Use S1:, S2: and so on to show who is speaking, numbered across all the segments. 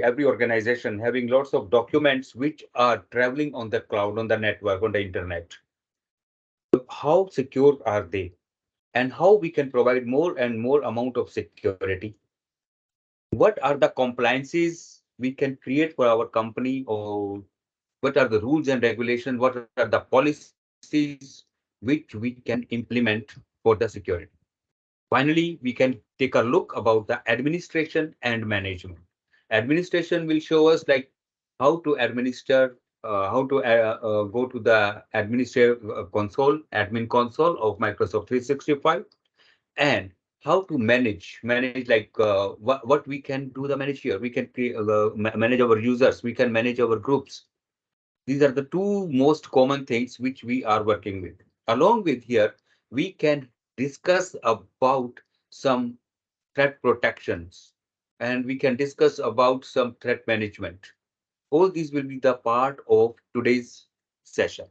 S1: every organization having lots of documents which are traveling on the cloud, on the network, on the internet. How secure are they? And how we can provide more and more amount of security? What are the compliances we can create for our company, or what are the rules and regulations? What are the policies which we can implement for the security? Finally, we can take a look about the administration and management. Administration will show us like how to administer, how to go to the administrative console, admin console of Microsoft 365, and how to manage like what we can do the manage here. We can create, manage our users. We can manage our groups. These are the two most common things which we are working with. Along with here, we can discuss about some threat protections, and we can discuss about some threat management. All these will be the part of today's session.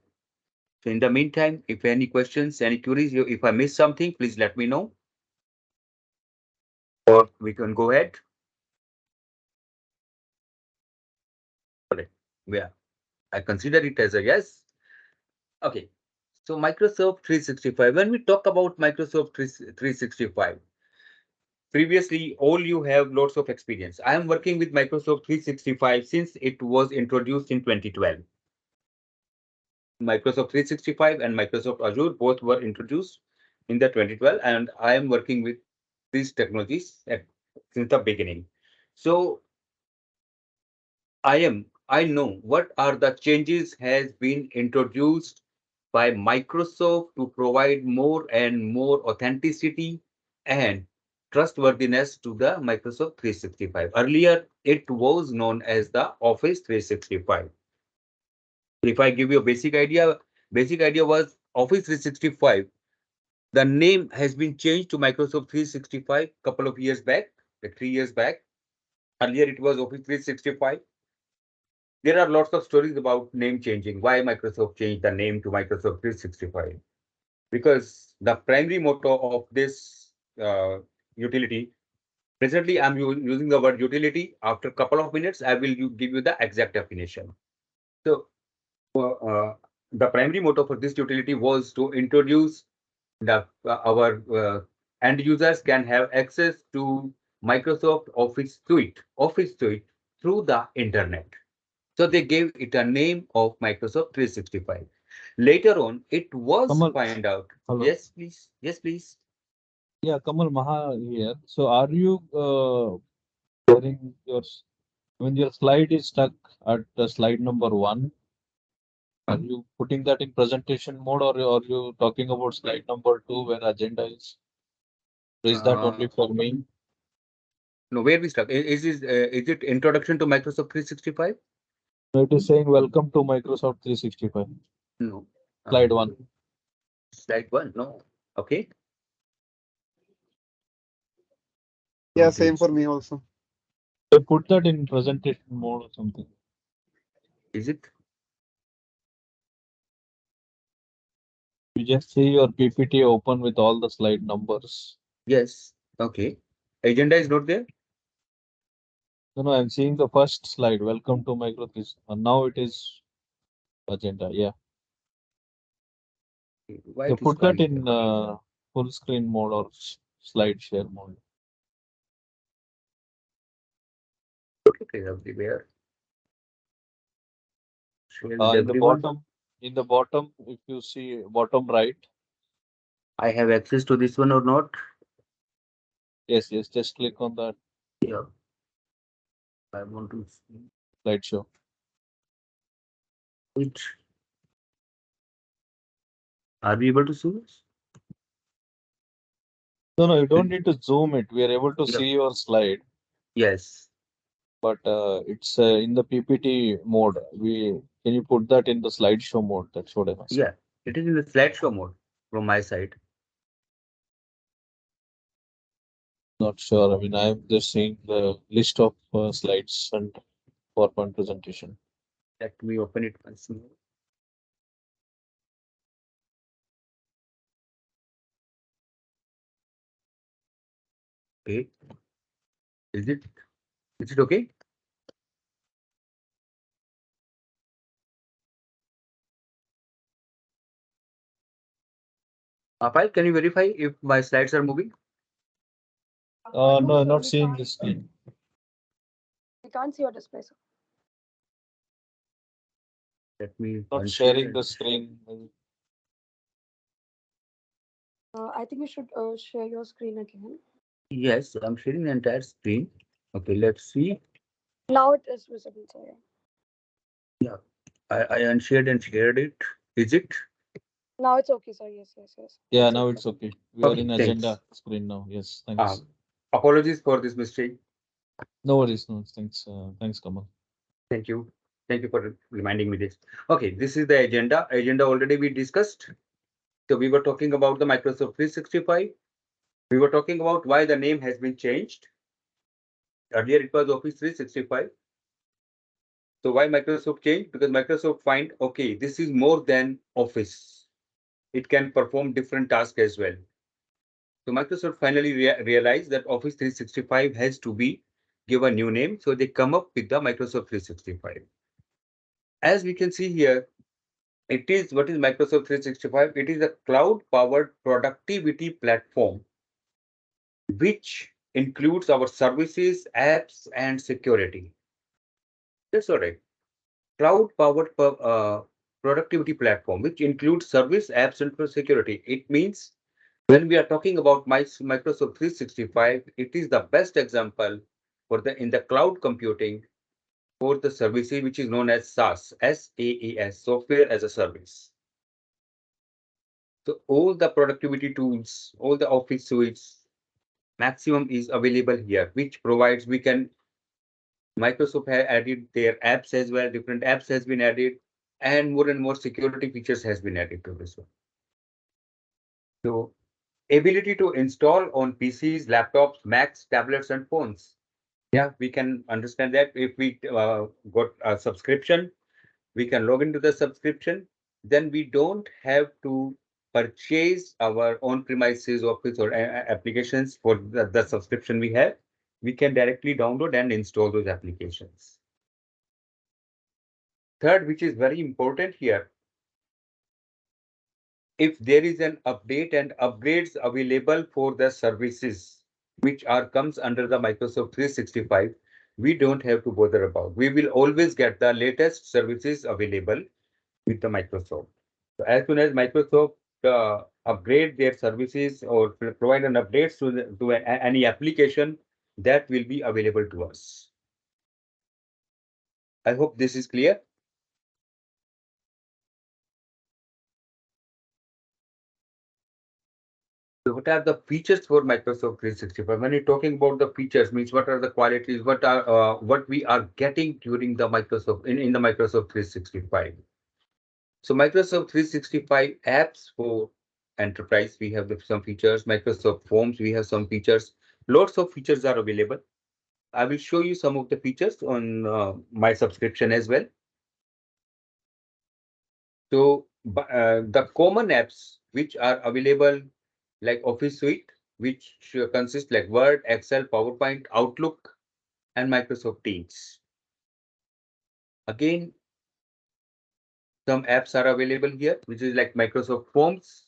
S1: So in the meantime, if any questions, any queries, if I miss something, please let me know, or we can go ahead. Correct. Yeah, I consider it as a yes. Okay. So Microsoft 365, when we talk about Microsoft 365, previously all you have lots of experience. I am working with Microsoft 365 since it was introduced in 2012. Microsoft 365 and Microsoft Azure both were introduced in the 2012, and I am working with these technologies since the beginning. So I know what are the changes has been introduced by Microsoft to provide more and more authenticity and trustworthiness to the Microsoft 365. Earlier, it was known as the Office 365. If I give you a basic idea was Office 365. The name has been changed to Microsoft 365 couple of years back, like 3 years back. Earlier, it was Office 365. There are lots of stories about name changing. Why Microsoft changed the name to Microsoft 365? Because the primary motto of this utility, presently I'm using the word utility. After a couple of minutes, I will give you the exact definition. So the primary motto for this utility was to introduce the our end users can have access to Microsoft Office Suite through the internet. So they gave it a name of Microsoft 365. Later on, it was
S2: Kamal,
S1: find out.
S2: hello.
S1: Yes, please. Yes, please.
S2: Yeah, Kamal Maha here. So are you sharing when your slide is stuck at the slide number one, are you putting that in presentation mode, or are you talking about slide number two where agenda is? Or is that only
S1: Uh,
S2: for me?
S1: no, where we stuck? Is it introduction to Microsoft 365?
S2: No, it is saying welcome to Microsoft 365.
S1: No.
S2: Slide one.
S1: Slide one. No. Okay.
S3: Yeah,
S1: Don't
S3: same
S1: think
S3: for
S1: so.
S3: me also.
S2: So put that in presentation mode or something.
S1: Is it?
S2: You just see your PPT open with all the slide numbers.
S1: Yes. Okay. Agenda is not there.
S2: No, no, I'm seeing the first slide. Welcome to Micro 3. And now it is agenda. Yeah.
S1: Why
S2: So
S1: it is
S2: put that
S1: coming here?
S2: in full screen mode or slide share mode.
S1: Okay, everywhere. Share
S2: Uh,
S1: with
S2: in the
S1: everyone.
S2: bottom, in the bottom, if you see bottom right,
S1: I have access to this one or not?
S2: yes, yes, just click on that
S1: Yeah. I want to see
S2: slideshow.
S1: it. Are we able to see this?
S2: No, no, you don't need to zoom it. We are able to
S1: Yeah.
S2: see your slide,
S1: Yes.
S2: but it's in the PPT mode. Can you put that in the slideshow mode? That's what I'm asking.
S1: Yeah. It is in the slideshow mode from my side.
S2: Not sure. I mean, I'm just seeing the list of slides and PowerPoint presentation.
S1: Let me open it once more. Okay. Is it? Is it okay? Payal, can you verify if my slides are moving?
S2: No, I'm not seeing the screen.
S4: We can't see your display, sir.
S1: Let me
S2: Not
S1: unshare
S2: sharing
S1: and-
S2: the screen.
S4: I think you should share your screen again.
S1: Yes, I'm sharing the entire screen. Okay, let's see.
S4: Now it is visible, sir.
S1: Yeah, I unshared and shared it. Is it?
S4: Now it's okay, sir. Yes, yes, yes.
S2: Yeah,
S4: It's
S2: now
S4: okay.
S2: it's okay. We are
S1: Okay,
S2: in
S1: thanks.
S2: agenda screen now. Yes, thanks.
S1: Apologies for this mistake.
S2: No worries, no, thanks. Thanks, Kamal.
S1: Thank you. Thank you for reminding me this. Okay, this is the agenda. Agenda already we discussed. So we were talking about the Microsoft 365. We were talking about why the name has been changed. Earlier it was Office 365. So why Microsoft changed? Because Microsoft find, okay, this is more than Office. It can perform different tasks as well. So Microsoft finally realized that Office 365 has to be give a new name. So they come up with the Microsoft 365. As we can see here, it is what is Microsoft 365? It is a cloud-powered productivity platform, which includes our services, apps, and security. That's all right. Cloud-powered productivity platform, which includes service, apps, and for security. It means when we are talking about Microsoft 365, it is the best example for the in the cloud computing for the services which is known as SaaS, SaaS, software as a service. So all the productivity tools, all the office suites, maximum is available here, which provides we can Microsoft has added their apps as well, different apps has been added, and more security features has been added to this one. So ability to install on PCs, laptops, Macs, tablets, and phones. Yeah, we can understand that if we got a subscription, we can log into the subscription. Then we don't have to purchase our own premises office or applications for the subscription we have. We can directly download and install those applications. Third, which is very important here, if there is an update and upgrades available for the services which are comes under the Microsoft 365, we don't have to bother about. We will always get the latest services available with the Microsoft. So as soon as Microsoft upgrade their services or provide an updates to, any application, that will be available to us. I hope this is clear. So what are the features for Microsoft 365? When you're talking about the features, means what are the qualities, what we are getting during the Microsoft in the Microsoft 365. So Microsoft 365 apps for enterprise, we have some features. Microsoft Forms, we have some features. Lots of features are available. I will show you some of the features on my subscription as well. So the common apps which are available like Office Suite, which consists like Word, Excel, PowerPoint, Outlook, and Microsoft Teams. Again, some apps are available here, which is like Microsoft Forms.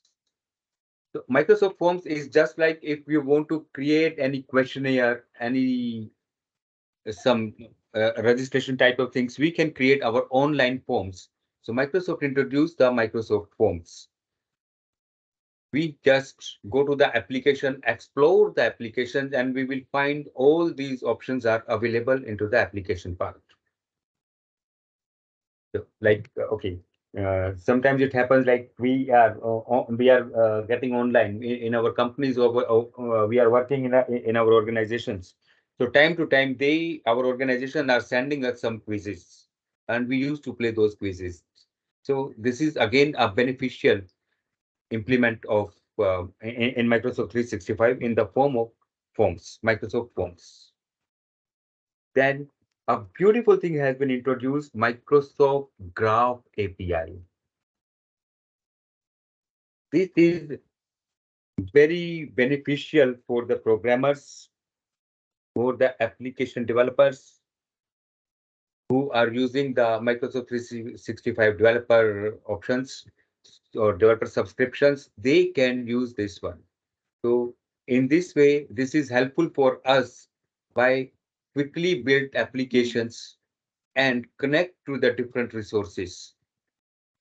S1: So Microsoft Forms is just like if you want to create any questionnaire, any some registration type of things, we can create our online forms. So Microsoft introduced the Microsoft Forms. We just go to the application, explore the applications, and we will find all these options are available into the application part. So, like, okay, sometimes it happens like we are getting online in our companies or we are working in our organizations. So time to time, our organization are sending us some quizzes, and we used to play those quizzes. So this is again a beneficial implement of in Microsoft 365 in the form of forms, Microsoft Forms. Then a beautiful thing has been introduced, Microsoft Graph API. This is very beneficial for the programmers, for the application developers who are using the Microsoft 365 developer options. or developer subscriptions, they can use this one. So in this way, this is helpful for us by quickly build applications and connect to the different resources,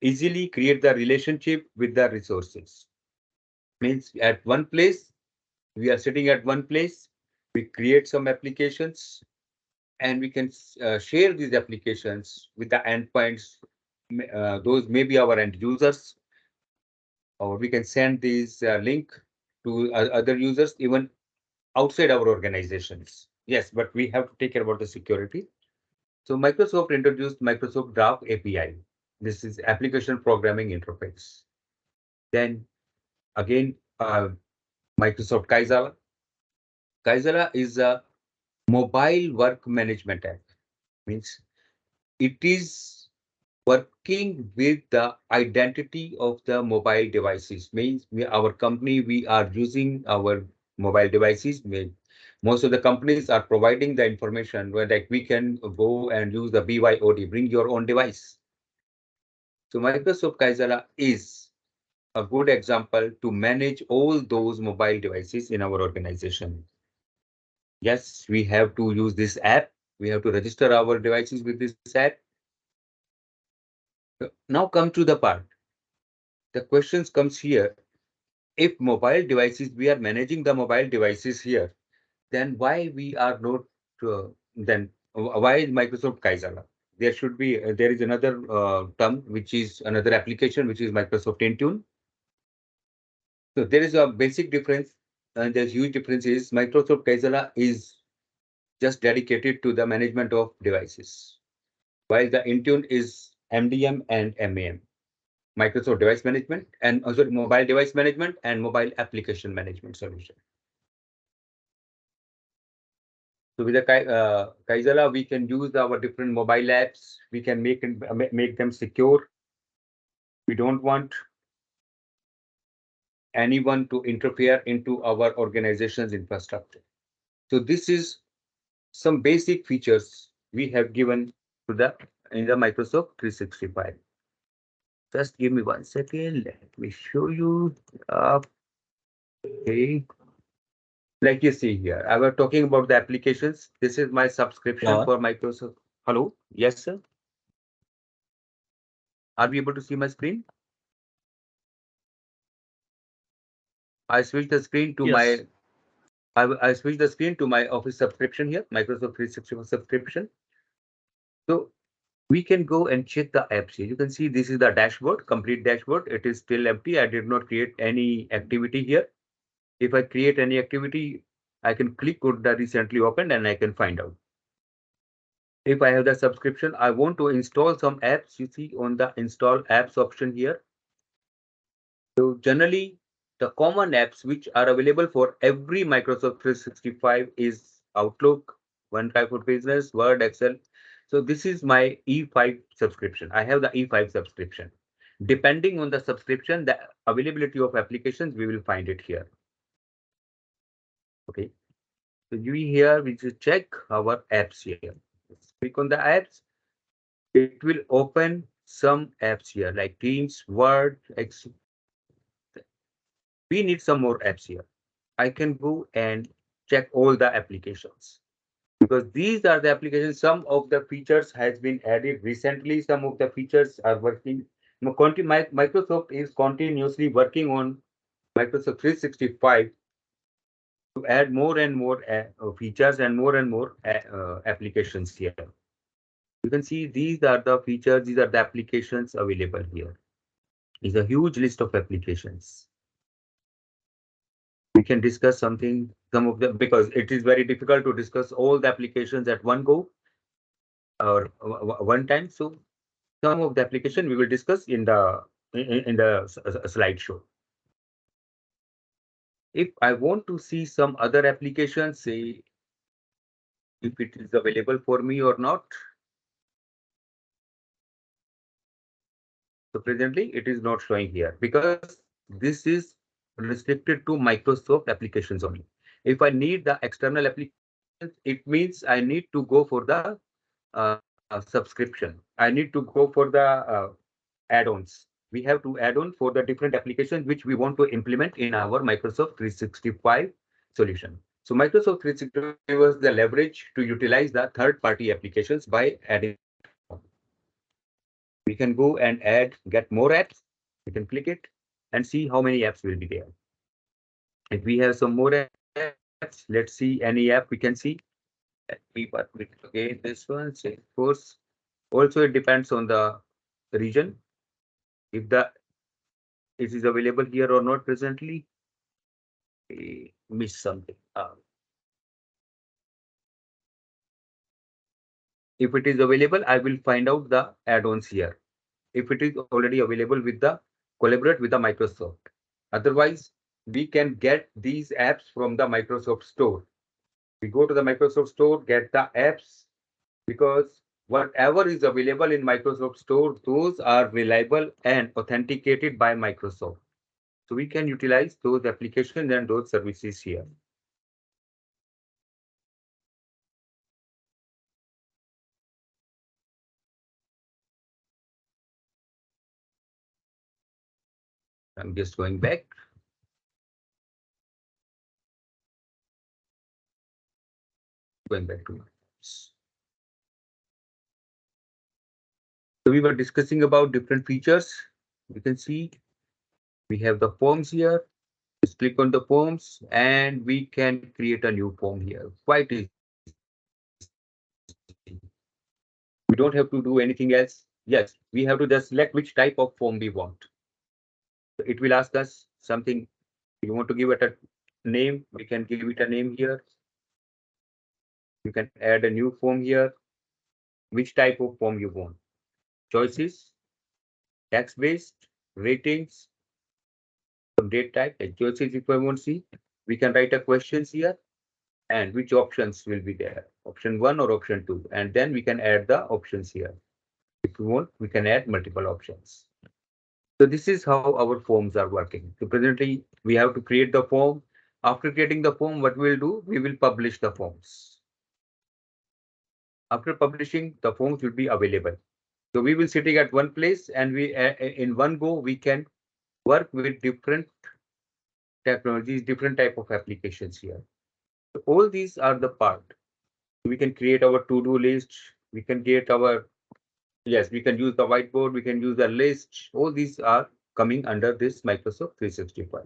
S1: easily create the relationship with the resources. Means at one place, we are sitting at one place, we create some applications and we can share these applications with the endpoints. Those may be our end users, or we can send these link to other users even outside our organizations. Yes, but we have to take care about the security. So Microsoft introduced Microsoft Graph API. This is application programming interface. Then again, Microsoft Kaizala. Kaizala is a mobile work management app. Means it is working with the identity of the mobile devices. Means our company, we are using our mobile devices. Most of the companies are providing the information where like we can go and use the BYOD, bring your own device. So Microsoft Kaizala is a good example to manage all those mobile devices in our organization. Yes, we have to use this app. We have to register our devices with this app. Now come to the part. The questions comes here. If mobile devices, we are managing the mobile devices here, then why we are not, then why is Microsoft Kaizala? There should be, there is another term, which is another application, which is Microsoft Intune. So there is a basic difference, and there's huge difference is Microsoft Kaizala is just dedicated to the management of devices, while the Intune is MDM and MAM, Microsoft Device Management, and also Mobile Device Management and Mobile Application Management solution. So with the Kaizala, we can use our different mobile apps. We can make them secure. We don't want anyone to interfere into our organization's infrastructure. So this is some basic features we have given to the in the Microsoft 365. Just give me 1 second. Let me show you. Okay. Like you see here, I was talking about the applications. This is my subscription
S2: Yeah.
S1: for Microsoft. Hello? Yes, sir. Are we able to see my screen? I switched the screen to
S2: Yes.
S1: my I switched the screen to my Office subscription here, Microsoft 365 subscription. So we can go and check the apps here. You can see this is the dashboard, complete dashboard. It is still empty. I did not create any activity here. If I create any activity, I can click on the recently opened and I can find out. If I have the subscription, I want to install some apps. You see on the install apps option here. So generally, the common apps which are available for every Microsoft 365 is Outlook, OneDrive for Business, Word, Excel. So this is my E5 subscription. I have the E5 subscription. Depending on the subscription, the availability of applications, we will find it here. Okay. So we here, we just check our apps here. Let's click on the apps. It will open some apps here like Teams, Word, Excel. We need some more apps here. I can go and check all the applications because these are the applications. Some of the features has been added recently. Some of the features are working. Microsoft is continuously working on Microsoft 365 to add more and more features and more applications here. You can see these are the features, these are the applications available here. It's a huge list of applications. We can discuss some of them, because it is very difficult to discuss all the applications at one go or one time. So some of the application we will discuss in the slideshow. If I want to see some other applications, say if it is available for me or not. So presently it is not showing here because this is restricted to Microsoft applications only. If I need the external applications, it means I need to go for the subscription. I need to go for the add-ons. we have to add on for the different applications which we want to implement in our Microsoft 365 solution. So Microsoft 365 gives us the leverage to utilize the third-party applications by adding. We can go and add, get more apps. We can click it and see how many apps will be there. If we have some more apps, let's see any app we can see. Let me but again this one, say course. Also, it depends on the region. If the it is available here or not presently, miss something. If it is available, I will find out the add-ons here. If it is already available with the collaborate with the Microsoft. Otherwise, we can get these apps from the Microsoft Store. We go to the Microsoft Store, get the apps, because whatever is available in Microsoft Store, those are reliable and authenticated by Microsoft. So we can utilize those applications and those services here. I'm just going back. Going back to my apps. So we were discussing about different features. You can see we have the forms here. Just click on the forms and we can create a new form here. Quite easy. We don't have to do anything else. Yes, we have to just select which type of form we want. It will ask us something. You want to give it a name, we can give it a name here. You can add a new form here. Which type of form you want? Choices, text-based, ratings, some date type, like choices if I want to see. We can write a questions here and which options will be there, option 1 or option 2, and then we can add the options here. If we want, we can add multiple options. So this is how our forms are working. So presently, we have to create the form. After creating the form, what we'll do, we will publish the forms. After publishing, the forms will be available. So we will sitting at one place and we in one go, we can work with different technologies, different type of applications here. So all these are the part. We can create our to-do list. We can create our, yes, we can use the whiteboard. We can use the list. All these are coming under this Microsoft 365.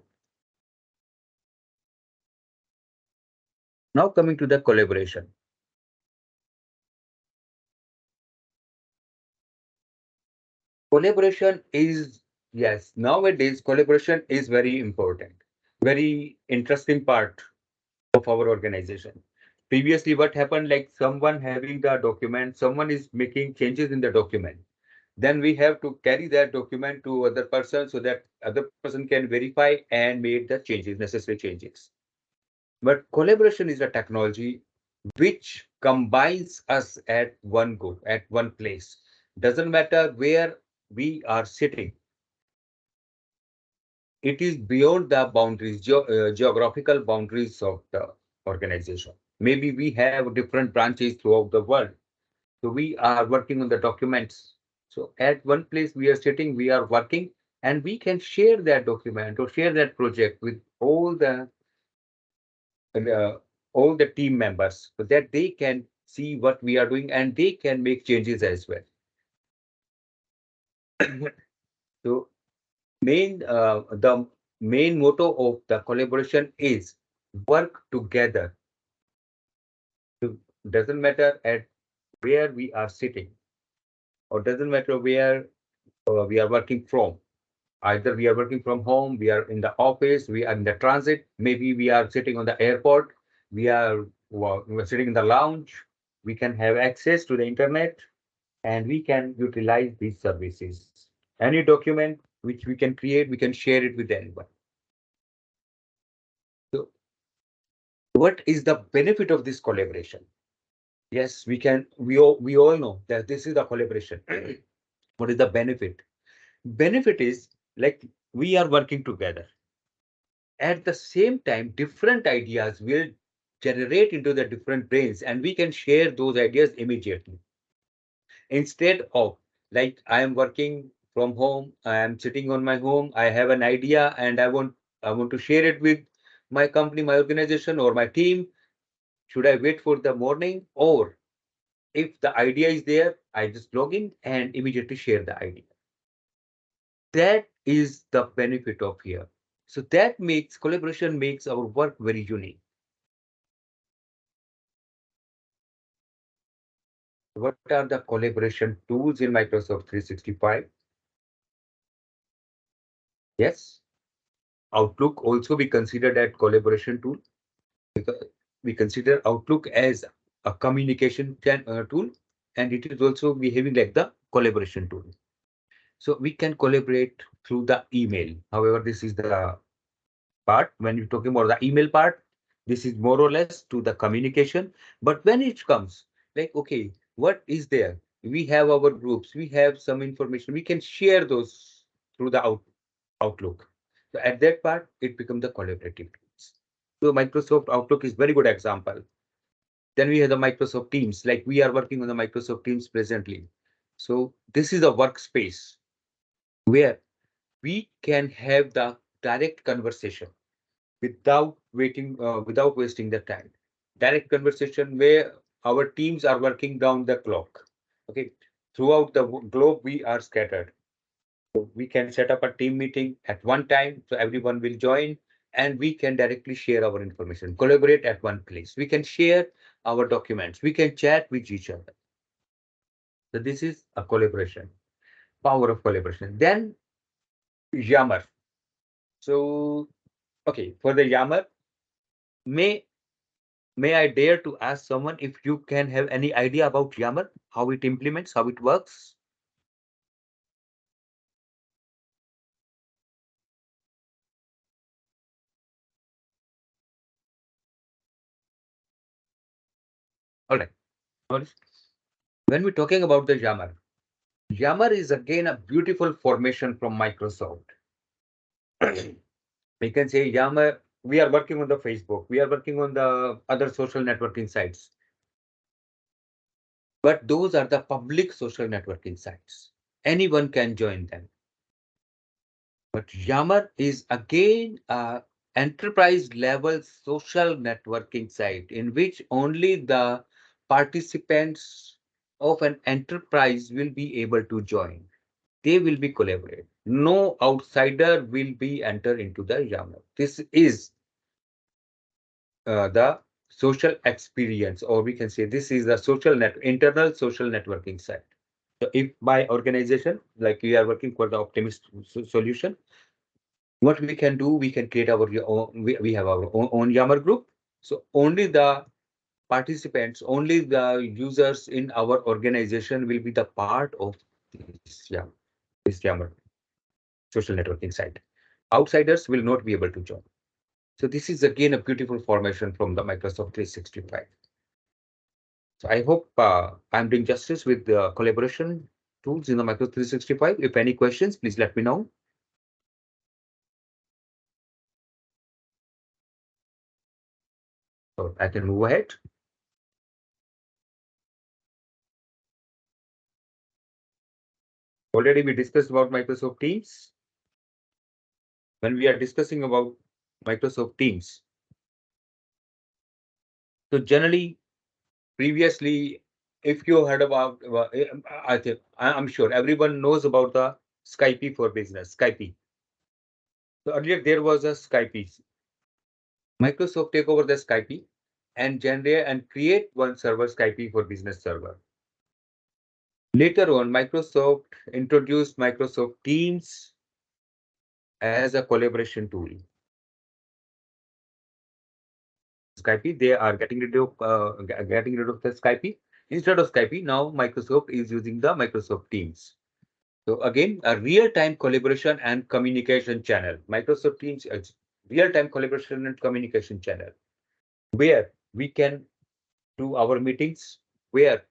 S1: Now coming to the collaboration. Collaboration is, yes, nowadays collaboration is very important, very interesting part of our organization. Previously, what happened, like someone having the document, someone is making changes in the document. Then we have to carry that document to other person so that other person can verify and make the changes, necessary changes. But collaboration is a technology which combines us at one go, at one place. Doesn't matter where we are sitting. It is beyond the boundaries, geographical boundaries of the organization. Maybe we have different branches throughout the world. So we are working on the documents. So at one place we are sitting, we are working, and we can share that document or share that project with uh, all the team members so that they can see what we are doing and they can make changes as well. So the main motto of the collaboration is work together. So doesn't matter at where we are sitting or doesn't matter where we are working from. Either we are working from home, we are in the office, we are in the transit, maybe we are sitting on the airport, we are sitting in the lounge, we can have access to the internet and we can utilize these services. Any document which we can create, we can share it with anyone. So what is the benefit of this collaboration? Yes, we all know that this is the collaboration. What is the benefit? Benefit is like we are working together. At the same time, different ideas will generate into the different brains and we can share those ideas immediately. Instead of like I am working from home. I am sitting on my home. I have an idea and I want to share it with my company, my organization, or my team. Should I wait for the morning, or if the idea is there, I just log in and immediately share the idea? That is the benefit of here. So that makes collaboration makes our work very unique. What are the collaboration tools in Microsoft 365? Yes, Outlook also be considered as collaboration tool, because we consider Outlook as a communication tool, and it is also behaving like the collaboration tool. So we can collaborate through the email. However, this is the part when you're talking about the email part. This is more or less to the communication. But when it comes, like, okay, what is there? We have our groups, we have some information, we can share those through the Outlook. So at that part, it becomes the collaborative tools. So Microsoft Outlook is very good example. Then we have the Microsoft Teams, like we are working on the Microsoft Teams presently. So this is a workspace where we can have the direct conversation without wasting the time. Direct conversation where our teams are working down the clock. Okay, throughout the globe we are scattered. So we can set up a team meeting at one time, so everyone will join, and we can directly share our information, collaborate at one place. We can share our documents. We can chat with each other. So this is a collaboration, power of collaboration. Then Yammer. So okay, for the Yammer, may may I dare to ask someone if you can have any idea about Yammer, how it implements, how it works? All right. When we're talking about the Yammer, Yammer is again a beautiful formation from Microsoft. We can say Yammer, we are working on the Facebook, we are working on the other social networking sites, but those are the public social networking sites. Anyone can join them. But Yammer is again a enterprise level social networking site in which only the participants of an enterprise will be able to join. They will be collaborate. No outsider will be enter into the Yammer. This is the social experience, or we can say this is the internal social networking site. So if my organization, like we are working for the Optimist solution, what we can do, we can create our own, we have our own Yammer group. So only the participants, only the users in our organization will be the part of this Yammer social networking site. Outsiders will not be able to join. So this is again a beautiful formation from the Microsoft 365. So I hope I'm doing justice with the collaboration tools in the Microsoft 365. If any questions, please let me know. So I can move ahead. Already we discussed about Microsoft Teams. When we are discussing about Microsoft Teams, so generally, previously, if you heard about, I think I'm sure everyone knows about the Skype for business, Skype. So earlier there was a Skype. Microsoft take over the Skype and generate and create one server, Skype for business server. Later on, Microsoft introduced Microsoft Teams as a collaboration tool. Skype, they are getting rid of the Skype. Instead of Skype, now Microsoft is using the Microsoft Teams. So again, a real-time collaboration and communication channel. Microsoft Teams is real-time collaboration and communication channel, where we can do our meetings, where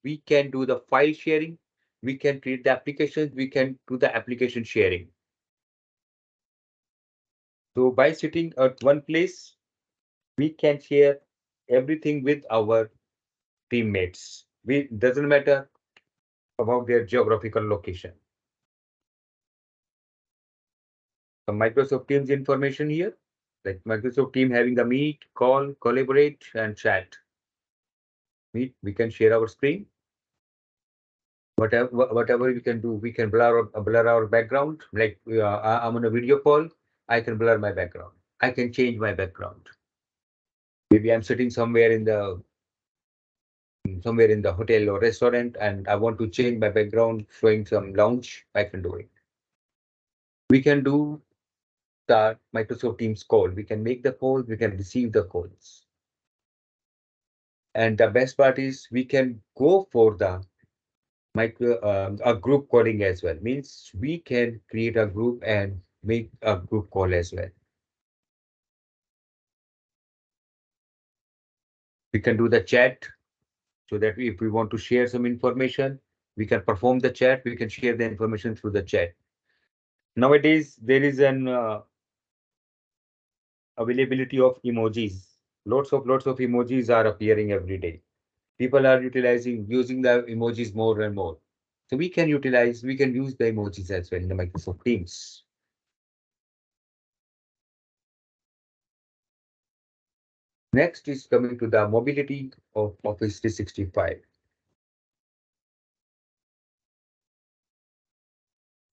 S1: we can do the file sharing, we can create the applications, we can do the application sharing. So by sitting at one place, we can share everything with our teammates. We doesn't matter about their geographical location. some Microsoft Teams information here, like Microsoft Team having the meet, call, collaborate, and chat. Meet, we can share our screen. Whatever we can do, we can blur our background. Like I'm on a video call, I can blur my background. I can change my background. Maybe I'm sitting somewhere in the hotel or restaurant, and I want to change my background, showing some lounge. I can do it. We can do the Microsoft Teams call. We can make the calls. We can receive the calls. And the best part is we can go for the a group calling as well. Means we can create a group and make a group call as well. We can do the chat so that if we want to share some information, we can perform the chat. We can share the information through the chat. Nowadays, there is an availability of emojis. Lots of emojis are appearing every day. People are using the emojis more and more. So we can use the emojis as well in the Microsoft Teams. Next is coming to the mobility of Office 365.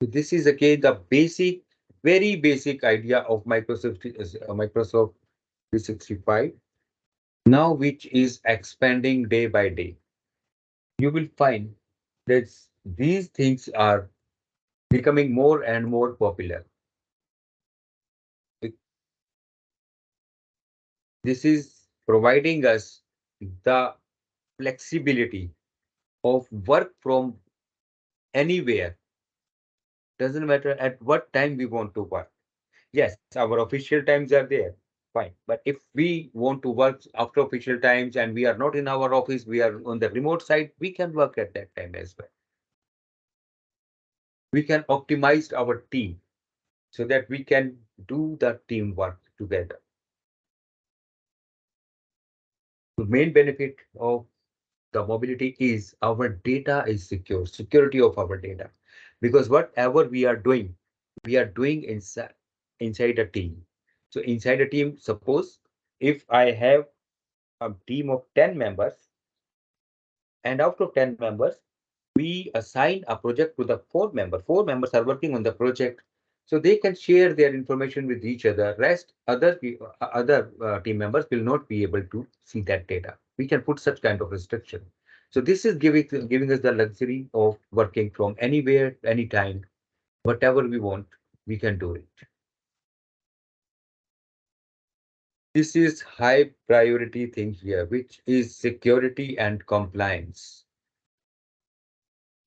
S1: So this is again the very basic idea of Microsoft 365, now which is expanding day by day. You will find that these things are becoming more and more popular. This is providing us the flexibility of work from anywhere. Doesn't matter at what time we want to work. Yes, our official times are there. Fine. But if we want to work after official times and we are not in our office, we are on the remote side, we can work at that time as well. We can optimize our team so that we can do the teamwork together. The main benefit of the mobility is our data is secure, security of our data. Because whatever we are doing inside a team. So inside a team, suppose if I have a team of 10 members, and out of 10 members, we assign a project to the 4 members. 4 members are working on the project, so they can share their information with each other. Rest other team members will not be able to see that data. We can put such kind of restriction. So this is giving us the luxury of working from anywhere, anytime, whatever we want, we can do it. This is high priority thing here, which is security and compliance.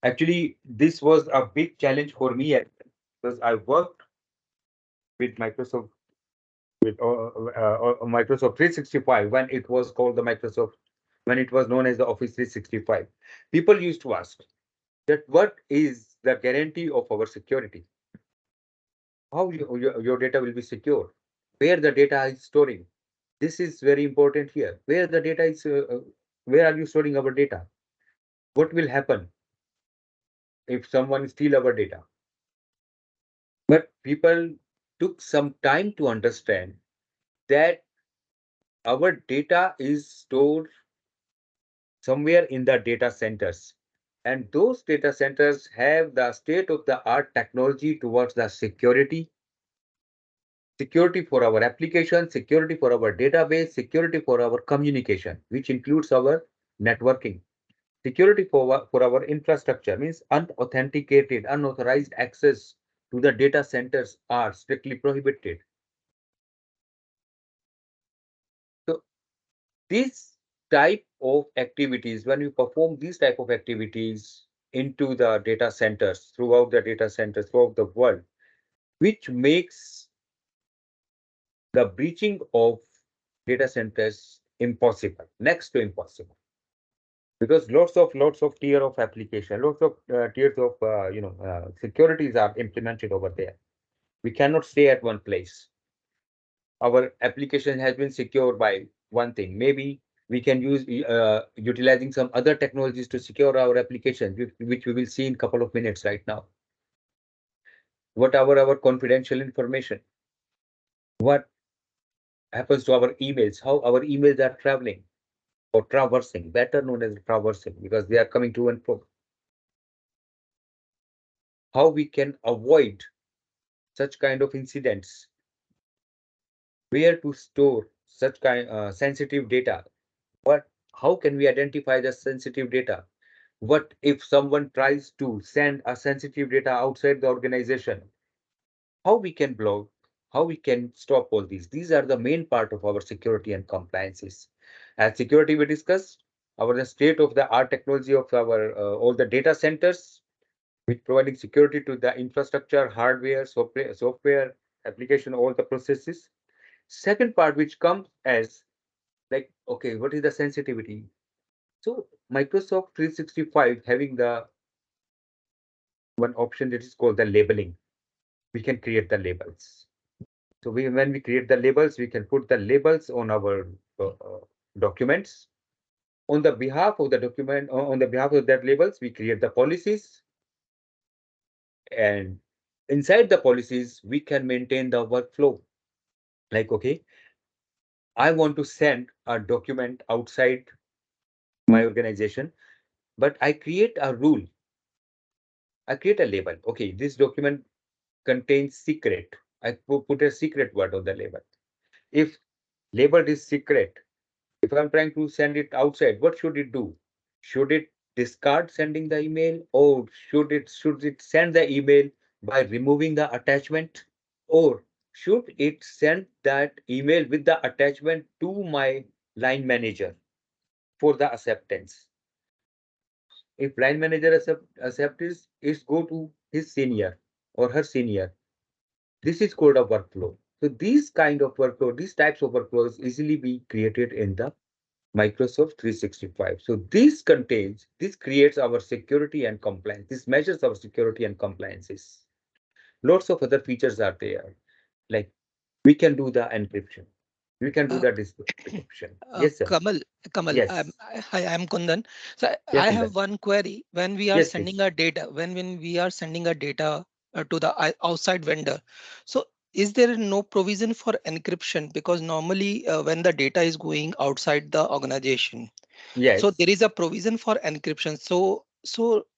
S1: Actually, this was a big challenge for me because I worked with Microsoft 365 when it was called the Microsoft, when it was known as the Office 365. People used to ask that what is the guarantee of our security? How your data will be secure? Where the data is storing? This is very important here. Where the data is, where are you storing our data? What will happen if someone steal our data? But people took some time to understand that our data is stored somewhere in the data centers. And those data centers have the state of the art technology towards the security for our application, security for our database, security for our communication, which includes our networking. Security for our infrastructure means unauthenticated, unauthorized access to the data centers are strictly prohibited. So this type of activities, when you perform these type of activities into the data centers, throughout the data centers, throughout the world, which makes the breaching of data centers impossible, next to impossible. Because lots of tier of application, lots of tiers of securities are implemented over there. We cannot stay at one place. Our application has been secured by one thing. Maybe we can use utilizing some other technologies to secure our application, which we will see in a couple of minutes right now. Whatever our confidential information, what happens to our emails, how our emails are traveling or traversing, better known as traversing, because they are coming to and fro. How we can avoid such kind of incidents, where to store such kind sensitive data, what, how can we identify the sensitive data? What if someone tries to send a sensitive data outside the organization? How we can block, how we can stop all these? These are the main part of our security and compliances. As security, we discussed our the state of the art technology of our all the data centers, which providing security to the infrastructure, hardware, software, application, all the processes. Second part, which comes as like, okay, what is the sensitivity? So Microsoft 365 having the one option that is called the labeling. We can create the labels. So when we create the labels, we can put the labels on our documents. On the behalf of the document, on the behalf of that labels, we create the policies. And inside the policies, we can maintain the workflow. Like, okay, I want to send a document outside my organization, but I create a rule. I create a label. Okay, this document contains secret. I put a secret word on the label. If label is secret, if I'm trying to send it outside, what should it do? Should it discard sending the email, or should it send the email by removing the attachment, or should it send that email with the attachment to my line manager for the acceptance? If line manager accept is go to his senior or her senior. This is called a workflow. So these kind of workflow, these types of workflows easily be created in the Microsoft 365. So this creates our security and compliance. This measures our security and compliances. Lots of other features are there. Like we can do the encryption. We can do
S5: Uh,
S1: the decryption. Yes, sir.
S5: Kamal,
S1: Yes.
S5: hi, I'm Kundan. So
S1: Yes,
S5: I have
S1: Kundan.
S5: one query. When we are
S1: Yes,
S5: sending
S1: please.
S5: a data, when we are sending a data to the outside vendor, so is there no provision for encryption? Because normally when the data is going outside the organization, so
S1: Yes.
S5: there is a provision for encryption. So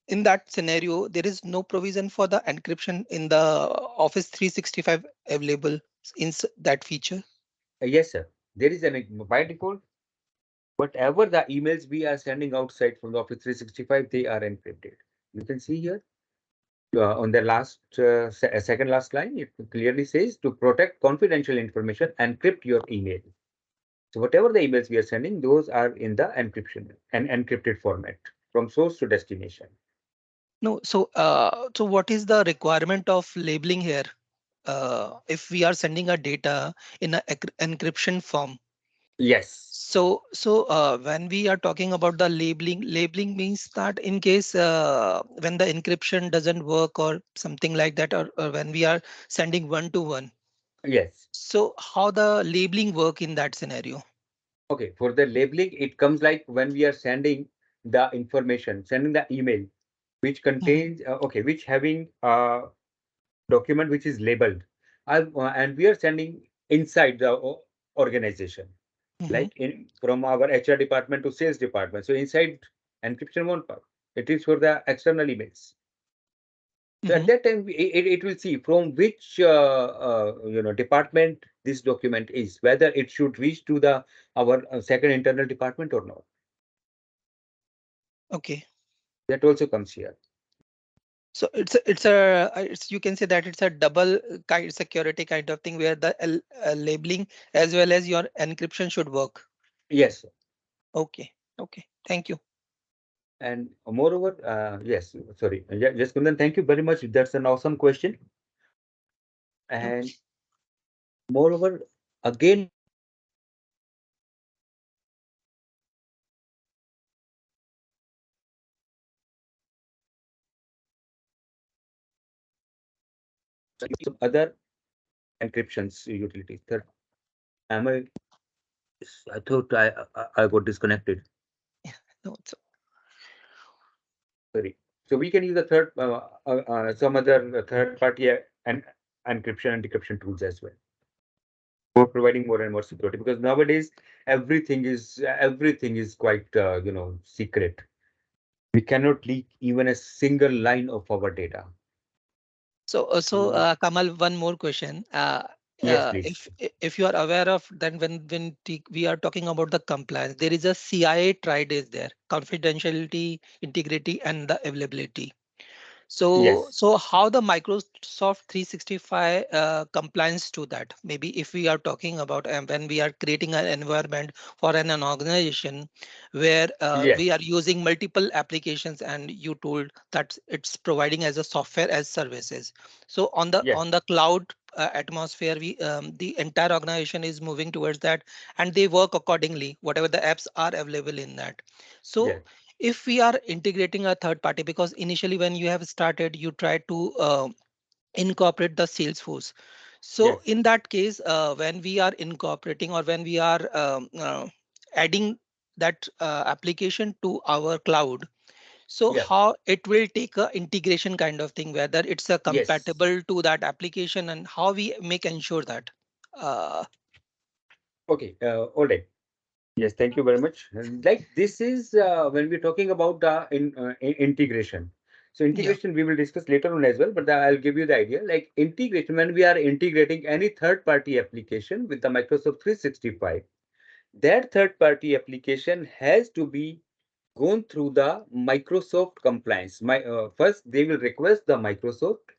S5: in that scenario, there is no provision for the encryption in the Office 365 available in that feature.
S1: Yes, sir. There is an by default, whatever the emails we are sending outside from the Office 365, they are encrypted. You can see here on the last second last line, it clearly says to protect confidential information, encrypt your email. So whatever the emails we are sending, those are in the encryption and encrypted format from source to destination.
S5: No, so what is the requirement of labeling here? If we are sending a data in a encryption form,
S1: Yes,
S5: so when we are talking about the labeling means that in case when the encryption doesn't work or something like that, or when we are sending one to one,
S1: yes.
S5: so how the labeling work in that scenario?
S1: Okay, for the labeling, it comes like when we are sending the information, sending the email, which
S5: Mhm,
S1: contains, okay, which having a document which is labeled. And we are sending inside the organization,
S5: mhm.
S1: like in from our HR department to sales department. So inside encryption won't work. It is for the external emails. So at
S5: Mhm.
S1: that time, it will see from which department this document is, whether it should reach to the our second internal department or not.
S5: Okay.
S1: That also comes here.
S5: So it's you can say that it's a double kind security kind of thing where the labeling as well as your encryption should work.
S1: Yes,
S5: Okay. Okay. Thank you.
S1: and moreover, yes, sorry, yes, Kundan, thank you very much. That's an awesome question.
S5: No.
S1: And moreover, again, some other encryptions utilities. Third, am I? I thought I got disconnected.
S5: No.
S1: Sorry. So we can use the third some other third party and encryption and decryption tools as well, for providing more and more security. Because nowadays everything is quite secret. We cannot leak even a single line of our data. So
S5: Kamal, one more question.
S1: yes, please.
S5: If you are aware of, then we are talking about the compliance, there is a CIA triad is there: confidentiality, integrity, and the availability.
S1: Yes,
S5: So how the Microsoft 365 compliance to that? Maybe if we are talking about when we are creating an environment for an organization where
S1: yes,
S5: we are using multiple applications, and you told that it's providing as a software as services. So
S1: yes,
S5: on the cloud atmosphere, the entire organization is moving towards that, and they work accordingly, whatever the apps are available in that.
S1: yes,
S5: So if we are integrating a third party, because initially when you have started you try to incorporate the Salesforce. So
S1: yes,
S5: in that case, when we are incorporating or when we are adding that application to our cloud, so
S1: yes,
S5: how it will take a integration kind of thing, whether it's a
S1: yes.
S5: compatible to that application, and how we make ensure that. uh,
S1: Okay, all right. Yes, thank you very much. And like this is when we're talking about the integration. So
S5: yeah.
S1: integration we will discuss later on as well, but I'll give you the idea. Like integration, when we are integrating any third-party application with the Microsoft 365, that third-party application has to be gone through the Microsoft compliance. First, they will request the Microsoft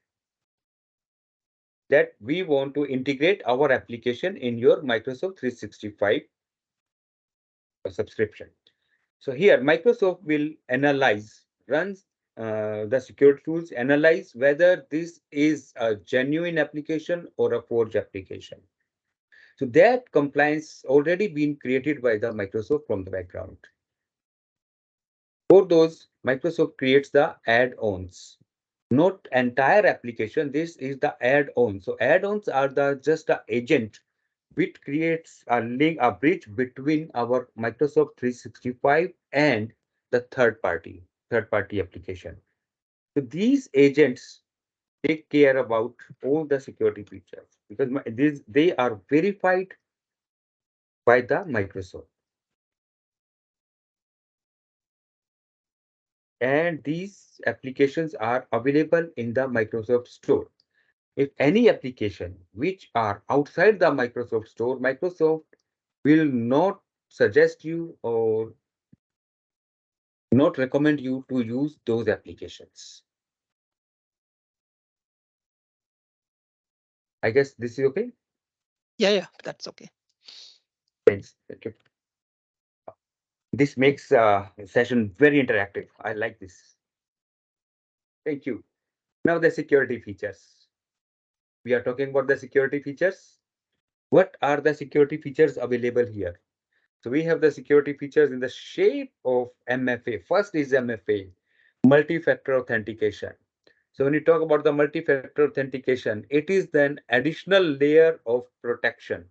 S1: that we want to integrate our application in your Microsoft 365 subscription. So here, Microsoft will runs the security tools, analyze whether this is a genuine application or a forged application. So that compliance already been created by the Microsoft from the background. For those, Microsoft creates the add-ons, not entire application. This is the add-on. So add-ons are the just a agent which creates a link, a bridge between our Microsoft 365 and the third party application. So these agents take care about all the security features because they are verified by the Microsoft, and these applications are available in the Microsoft Store. If any application which are outside the Microsoft Store, Microsoft will not suggest you or not recommend you to use those applications. I guess this is okay.
S5: Yeah, that's okay.
S1: Thanks. Thank you. This makes session very interactive. I like this. Thank you. Now the security features. We are talking about the security features. What are the security features available here? So we have the security features in the shape of MFA. First is MFA, multi-factor authentication. So when you talk about the multi-factor authentication, it is an additional layer of protection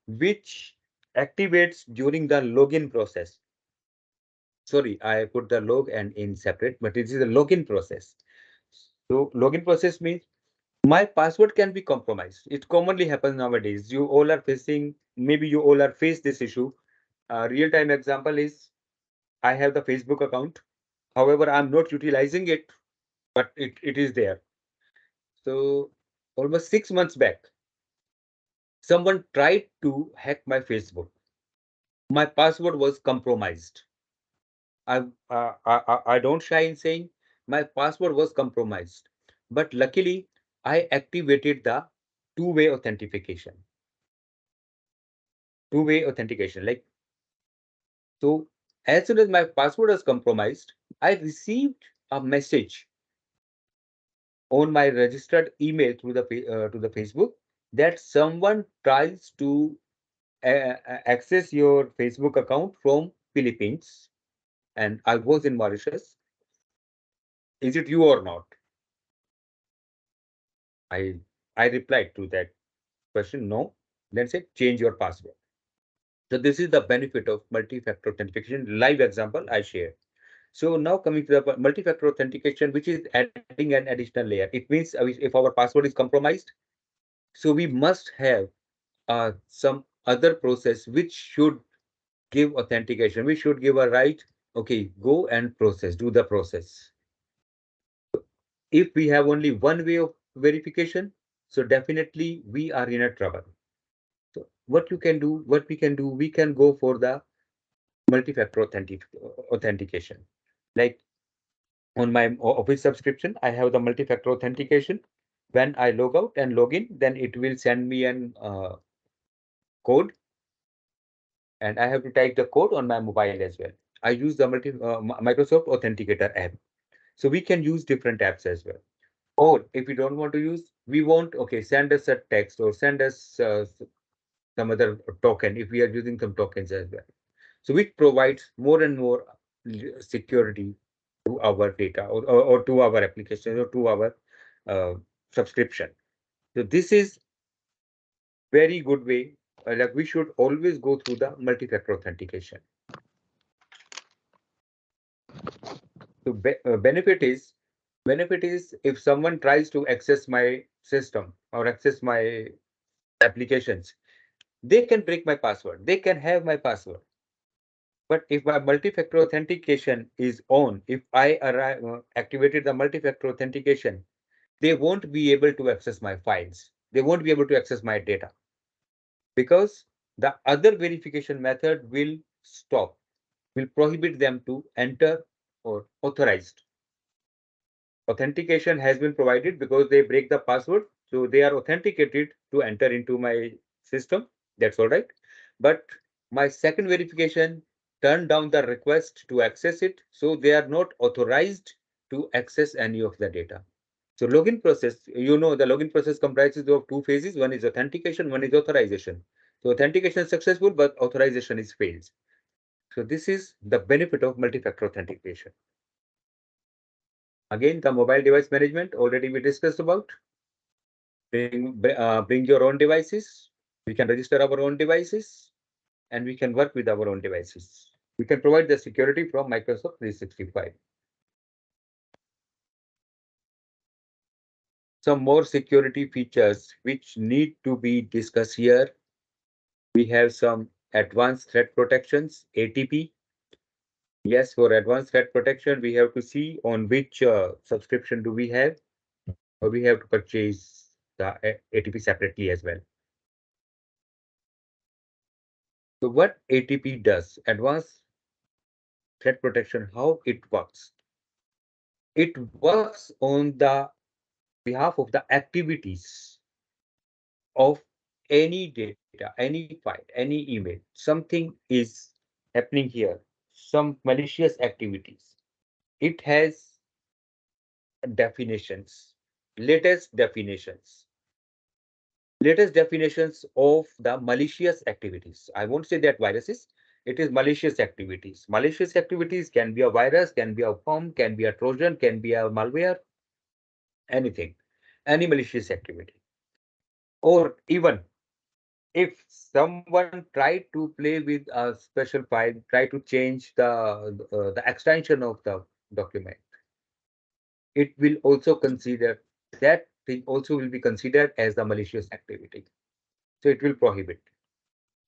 S1: which activates during the login process. Sorry, I put the log and in separate, but it is a login process. So login process means my password can be compromised. It commonly happens nowadays. You all are facing, maybe you all are face this issue. Real-time example is I have the Facebook account. However, I'm not utilizing it, but it is there. So almost 6 months back, someone tried to hack my Facebook. My password was compromised. I don't shy in saying my password was compromised, but luckily I activated the two-way authentication. Two-way authentication, like so. As soon as my password was compromised, I received a message on my registered email through the to the Facebook that someone tries to access your Facebook account from Philippines, and I was in Mauritius. Is it you or not? I I replied to that question, no. Then said change your password. So this is the benefit of multi-factor authentication. Live example I share. So now coming to the multi-factor authentication, which is adding an additional layer. It means if our password is compromised, so we must have some other process which should give authentication. We should give a right, okay, go and process, do the process. If we have only one way of verification, so definitely we are in a trouble. So what we can do, we can go for the multi-factor authentication. Like on my Office subscription, I have the multi-factor authentication. When I log out and log in, then it will send me an code, and I have to type the code on my mobile as well. I use the Microsoft Authenticator app. So we can use different apps as well. Or if we don't want to use, we won't, okay, send us a text or send us some other token if we are using some tokens as well. So which provides more and more security to our data or to our application or to our uh, subscription. So this is very good way. Like we should always go through the multi-factor authentication. So benefit is if someone tries to access my system or access my applications, they can break my password. They can have my password. But if my multi-factor authentication is on, if I activated the multi-factor authentication, they won't be able to access my files. They won't be able to access my data because the other verification method will stop, will prohibit them to enter or authorized. Authentication has been provided because they break the password. So they are authenticated to enter into my system. That's all right. But my second verification turned down the request to access it. So they are not authorized to access any of the data. So login process, the login process comprises of two phases. One is authentication, one is authorization. So authentication is successful, but authorization is failed. So this is the benefit of multi-factor authentication. Again, the mobile device management already we discussed about. Bring your own devices. We can register our own devices and we can work with our own devices. We can provide the security from Microsoft 365. Some more security features which need to be discussed here. We have some advanced threat protections, ATP. Yes, for advanced threat protection, we have to see on which subscription do we have, or we have to purchase the ATP separately as well. So what ATP does, advanced threat protection, how it works. It works on the behalf of the activities of any data, any file, any email. Something is happening here, some malicious activities. It has definitions, latest definitions, latest definitions of the malicious activities. I won't say that viruses, it is malicious activities. Malicious activities can be a virus, can be a worm, can be a Trojan, can be a malware, anything, any malicious activity. Or even if someone tried to play with a special file, try to change the extension of the document, it will also consider that thing also will be considered as the malicious activity. So it will prohibit.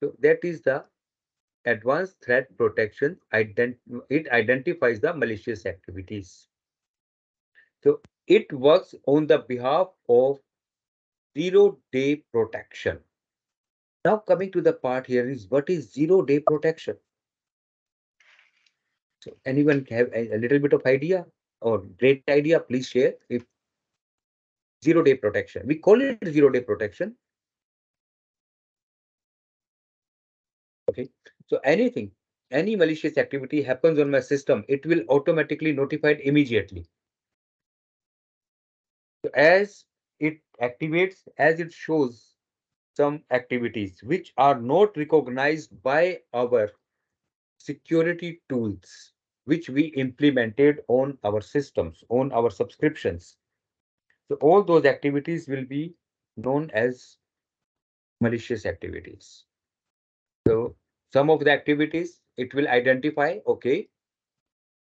S1: So that is the advanced threat protection. It identifies the malicious activities. So it works on the behalf of zero-day protection. Now coming to the part here is what is zero-day protection? So anyone have a little bit of idea or great idea, please share. If zero-day protection, we call it zero-day protection. Okay, so any malicious activity happens on my system, it will automatically notified immediately. So as it activates, as it shows some activities which are not recognized by our security tools, which we implemented on our systems, on our subscriptions. So all those activities will be known as malicious activities. So some of the activities it will identify, okay,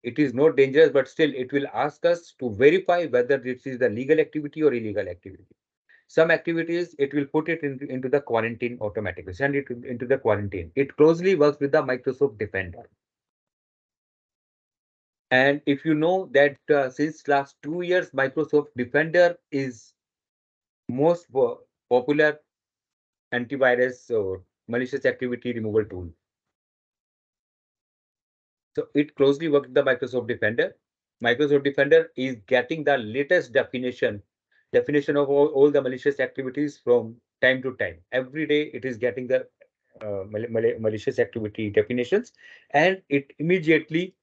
S1: It is not dangerous, but still it will ask us to verify whether this is the legal activity or illegal activity. Some activities, it will put it into the quarantine automatically, send it into the quarantine. It closely works with the Microsoft Defender. And if you know that since last 2 years, Microsoft Defender is most popular antivirus or malicious activity removal tool. So it closely works with the Microsoft Defender. Microsoft Defender is getting the latest definition of all the malicious activities from time to time. Every day it is getting the malicious activity definitions, and it immediately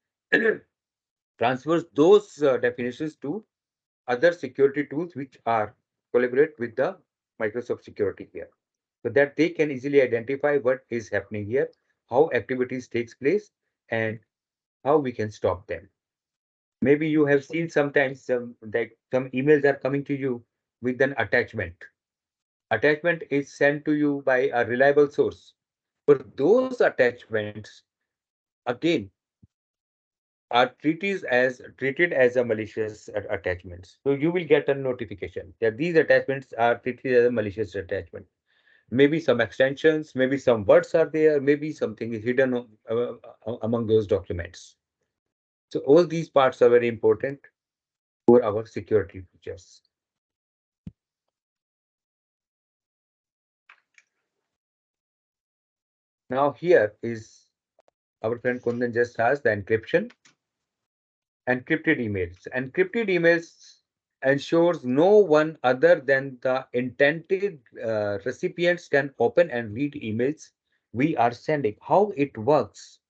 S1: transfers those definitions to other security tools which are collaborate with the Microsoft security here, so that they can easily identify what is happening here, how activities takes place, and how we can stop them. Maybe you have seen sometimes some emails are coming to you with an attachment. Attachment is sent to you by a reliable source. But those attachments, again, are treated as a malicious attachments. So you will get a notification that these attachments are treated as a malicious attachment. Maybe some extensions, maybe some words are there, maybe something is hidden among those documents. So all these parts are very important for our security features. Now here is our friend Kundan just asked the encryption. Encrypted emails. Encrypted emails ensures no one other than the intended recipients can open and read emails we are sending. How it works?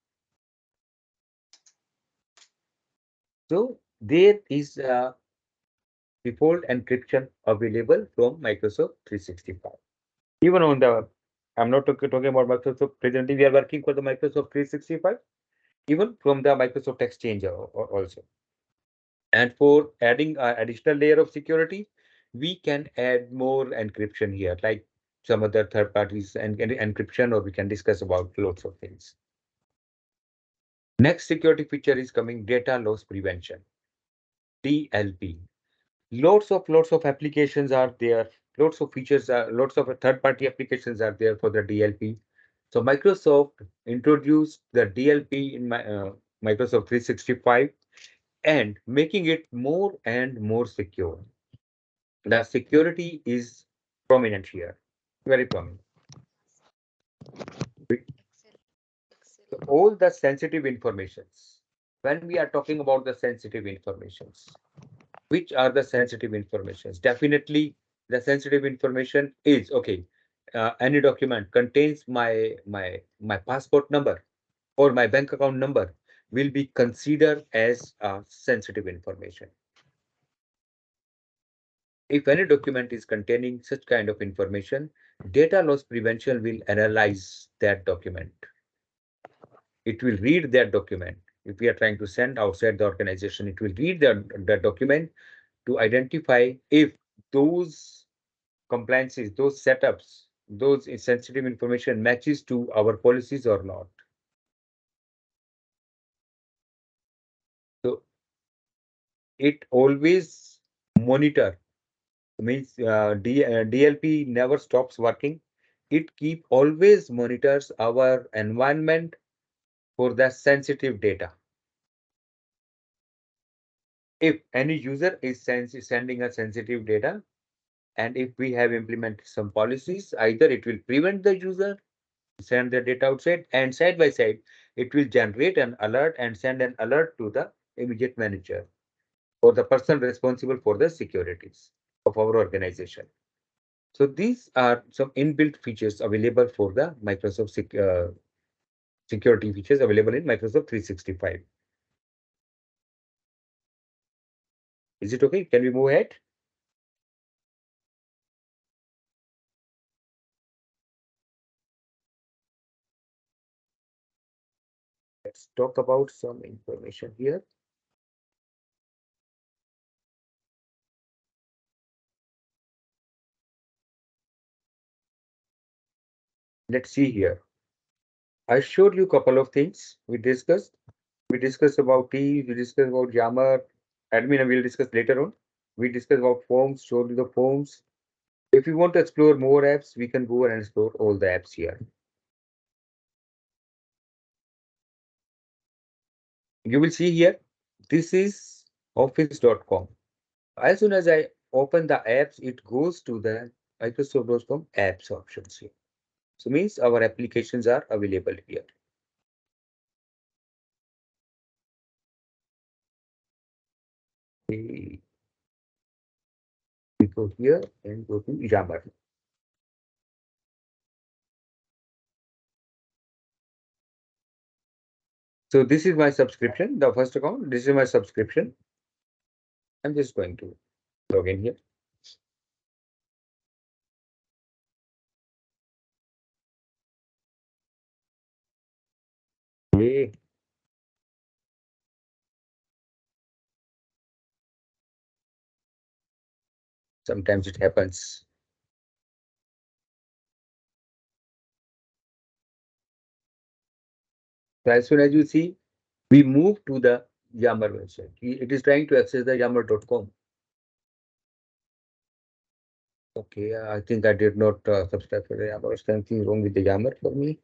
S1: So there is a default encryption available from Microsoft 365. Even on the, I'm not talking about Microsoft. Presently, we are working for the Microsoft 365. Even from the Microsoft Exchange also. And for adding an additional layer of security, we can add more encryption here, like some other third parties and encryption, or we can discuss about lots of things. Next security feature is coming, data loss prevention, DLP. Lots of applications are there. Lots of features are, lots of third-party applications are there for the DLP. So Microsoft introduced the DLP in Microsoft 365 and making it more and more secure. The security is prominent here, very prominent. All the sensitive informations. When we are talking about the sensitive informations, which are the sensitive informations? Definitely, the sensitive information is okay. Any document contains my passport number or my bank account number will be considered as sensitive information. If any document is containing such kind of information, data loss prevention will analyze that document. It will read that document. If we are trying to send outside the organization, it will read the document to identify if those compliances, those setups, those sensitive information matches to our policies or not. So it always monitor, means DLP never stops working. It keep always monitors our environment for the sensitive data. If any user is sending a sensitive data, and if we have implemented some policies, either it will prevent the user send the data outside, and side by side, it will generate an alert and send an alert to the immediate manager or the person responsible for the securities of our organization. So these are some inbuilt features available for the Microsoft security features available in Microsoft 365. Is it okay? Can we move ahead? Let's talk about some information here. Let's see here. I showed you a couple of things we discussed. We discussed about T, we discussed about Yammer, admin, we'll discuss later on. We discussed about forms, showed you the forms. If you want to explore more apps, we can go and explore all the apps here. You will see here, this is office.com. As soon as I open the apps, it goes to the Microsoft.com apps options here. So means our applications are available here. We go here and go to Yammer. So this is my subscription, the first account. This is my subscription. I'm just going to log in here. Okay. Sometimes it happens. So as soon as you see, we move to the Yammer website. It is trying to access the Yammer.com. Okay, I think I did not subscribe for the Yammer. Something wrong with the Yammer for me.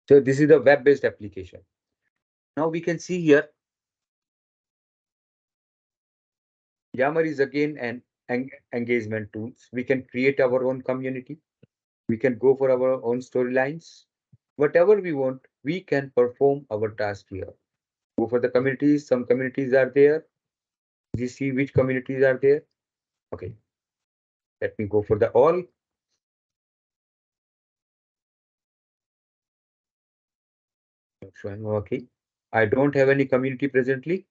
S1: So this is the web-based application. Now we can see here, Yammer is again an engagement tools. We can create our own community. We can go for our own storylines. Whatever we want, we can perform our task here. Go for the communities. Some communities are there. You see which communities are there. Okay. Let me go for the all. Showing okay. I don't have any community presently.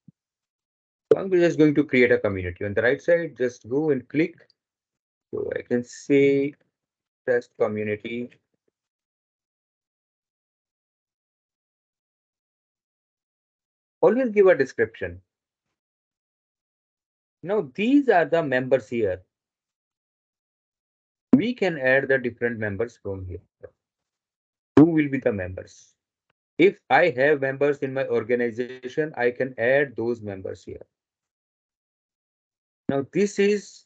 S1: So I'm just going to create a community. On the right side, just go and click. So I can say test community. Always give a description. Now these are the members here. We can add the different members from here. Who will be the members? If I have members in my organization, I can add those members here. Now this is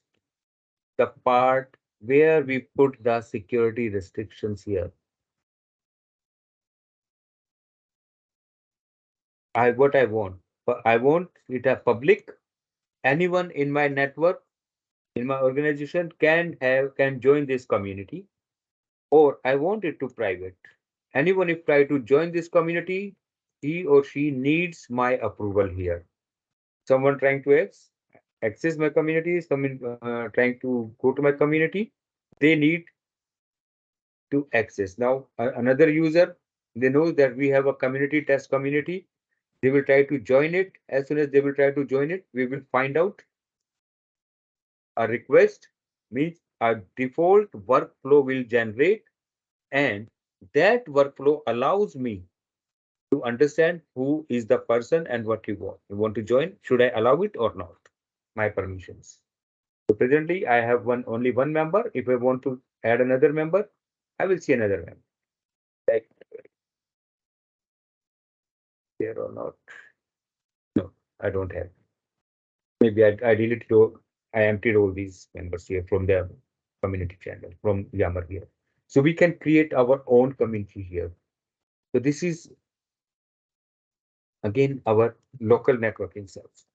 S1: the part where we put the security restrictions here. What I want. I want it a public. Anyone in my network, in my organization can join this community, or I want it to private. Anyone if try to join this community, he or she needs my approval here. Someone trying to access my community, someone trying to go to my community, they need to access. Now, another user, they know that we have a community, test community. They will try to join it. As soon as they will try to join it, we will find out a request means a default workflow will generate, and that workflow allows me to understand who is the person and what you want. You want to join? Should I allow it or not? My permissions. So presently, I have only one member. If I want to add another member, I will see another member. Like there or not? No, I don't have. Maybe I deleted all, I emptied all these members here from the community channel from Yammer here. So we can create our own community here. So this is again our local networking cells.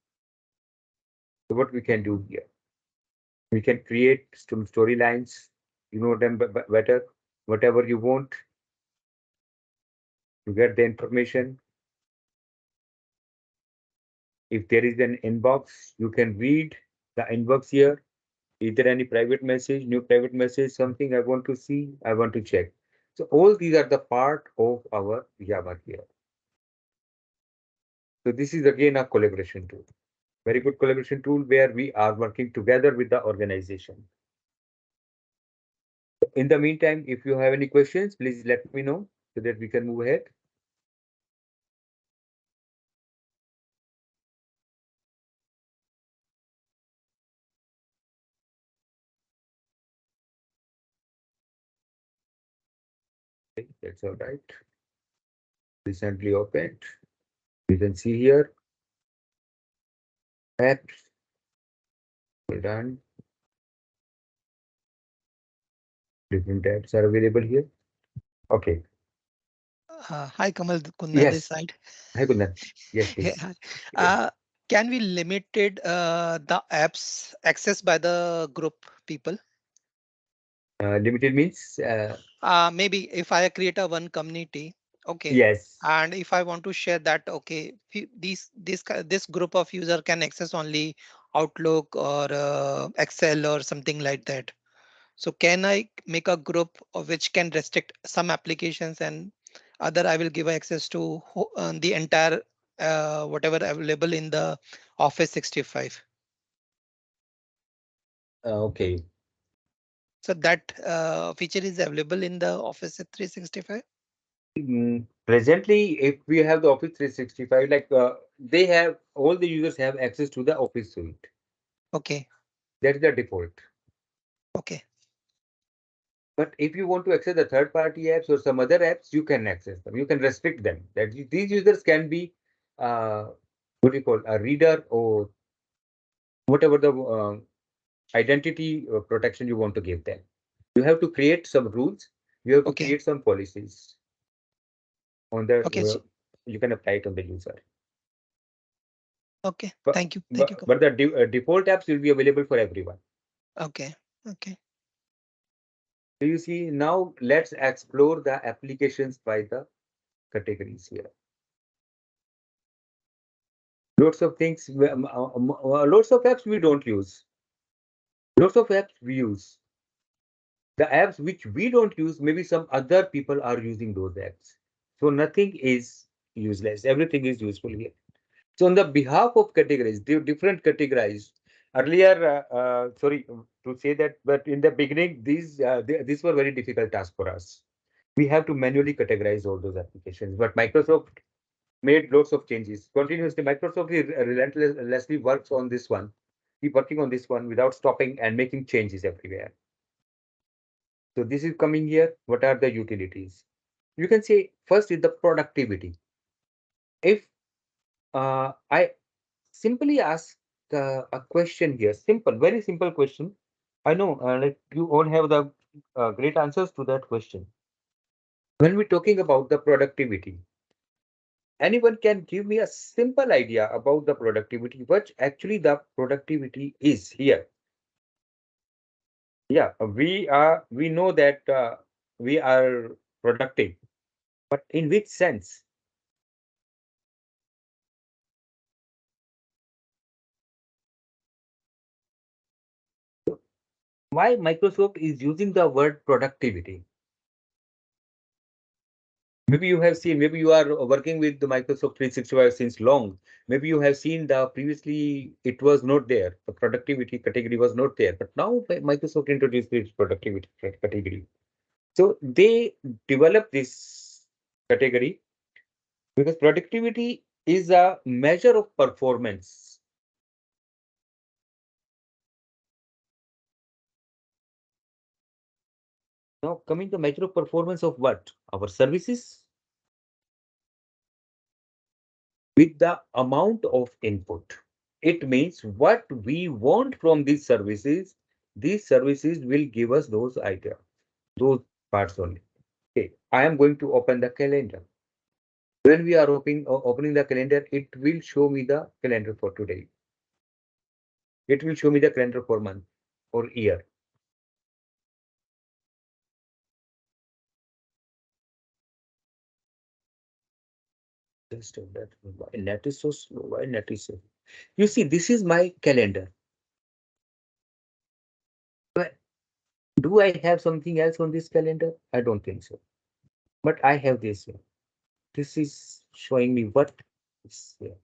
S1: So what we can do here, we can create some storylines. You know them better. Whatever you want, you get the information. If there is an inbox, you can read the inbox here. Is there any private message, new private message, something I want to see, I want to check. So all these are the part of our Java here. So this is again a collaboration tool. Very good collaboration tool where we are working together with the organization. In the meantime, if you have any questions, please let me know so that we can move ahead. That's all right. Recently opened. You can see here apps. Done. Different apps are available here. Okay.
S5: Hi, Kamal, Kundan this
S1: Yes.
S5: side.
S1: Hi, Kundan. Yes,
S5: Yeah,
S1: please.
S5: hi.
S1: Yeah.
S5: Can we limited the apps access by the group people?
S1: Limited means
S5: Maybe if I create a one community, okay,
S1: yes.
S5: and if I want to share that, okay, this group of user can access only Outlook or Excel or something like that. So can I make a group of which can restrict some applications and other I will give access to the entire whatever available in the Office 65.
S1: Okay.
S5: So that feature is available in the Office 365.
S1: Presently, if we have the Office 365, like they have all the users have access to the Office suite.
S5: Okay,
S1: That is the default.
S5: okay,
S1: But if you want to access the third-party apps or some other apps, you can access them. You can restrict them. These users can be what do you call a reader or whatever the identity protection you want to give them. You have to create some rules. You have to
S5: okay,
S1: create some policies on the.
S5: okay. So
S1: You can apply it on the user.
S5: okay,
S1: But
S5: thank you, Kamal.
S1: the default apps will be available for everyone.
S5: Okay, okay,
S1: So you see now let's explore the applications by the categories here. Lots of things, lots of apps we don't use. Lots of apps we use. The apps which we don't use, maybe some other people are using those apps. So nothing is useless. Everything is useful here. So on the behalf of categories, different categories. Earlier, sorry to say that, but in the beginning, these were very difficult tasks for us. We have to manually categorize all those applications. But Microsoft made lots of changes. Continuously, Microsoft relentlessly works on this one. Keep working on this one without stopping and making changes everywhere. So this is coming here. What are the utilities? You can say first is the productivity. If I simply ask a question here, simple, very simple question. I know, like you all have the great answers to that question. When we're talking about the productivity, anyone can give me a simple idea about the productivity, what actually the productivity is here. Yeah, we know that we are productive, but in which sense? Why Microsoft is using the word productivity? Maybe you have seen, maybe you are working with the Microsoft 365 since long. Maybe you have seen the previously it was not there. The productivity category was not there, but now Microsoft introduced this productivity category. So they developed this category because productivity is a measure of performance. Now coming to measure of performance of what? Our services with the amount of input. It means what we want from these services will give us those ideas, those parts only. Okay, I am going to open the calendar. When we are opening the calendar, it will show me the calendar for today. It will show me the calendar for month or year. Just that why net is so slow. Why net is so. You see, this is my calendar. But do I have something else on this calendar? I don't think so. But I have this here. This is showing me what is here.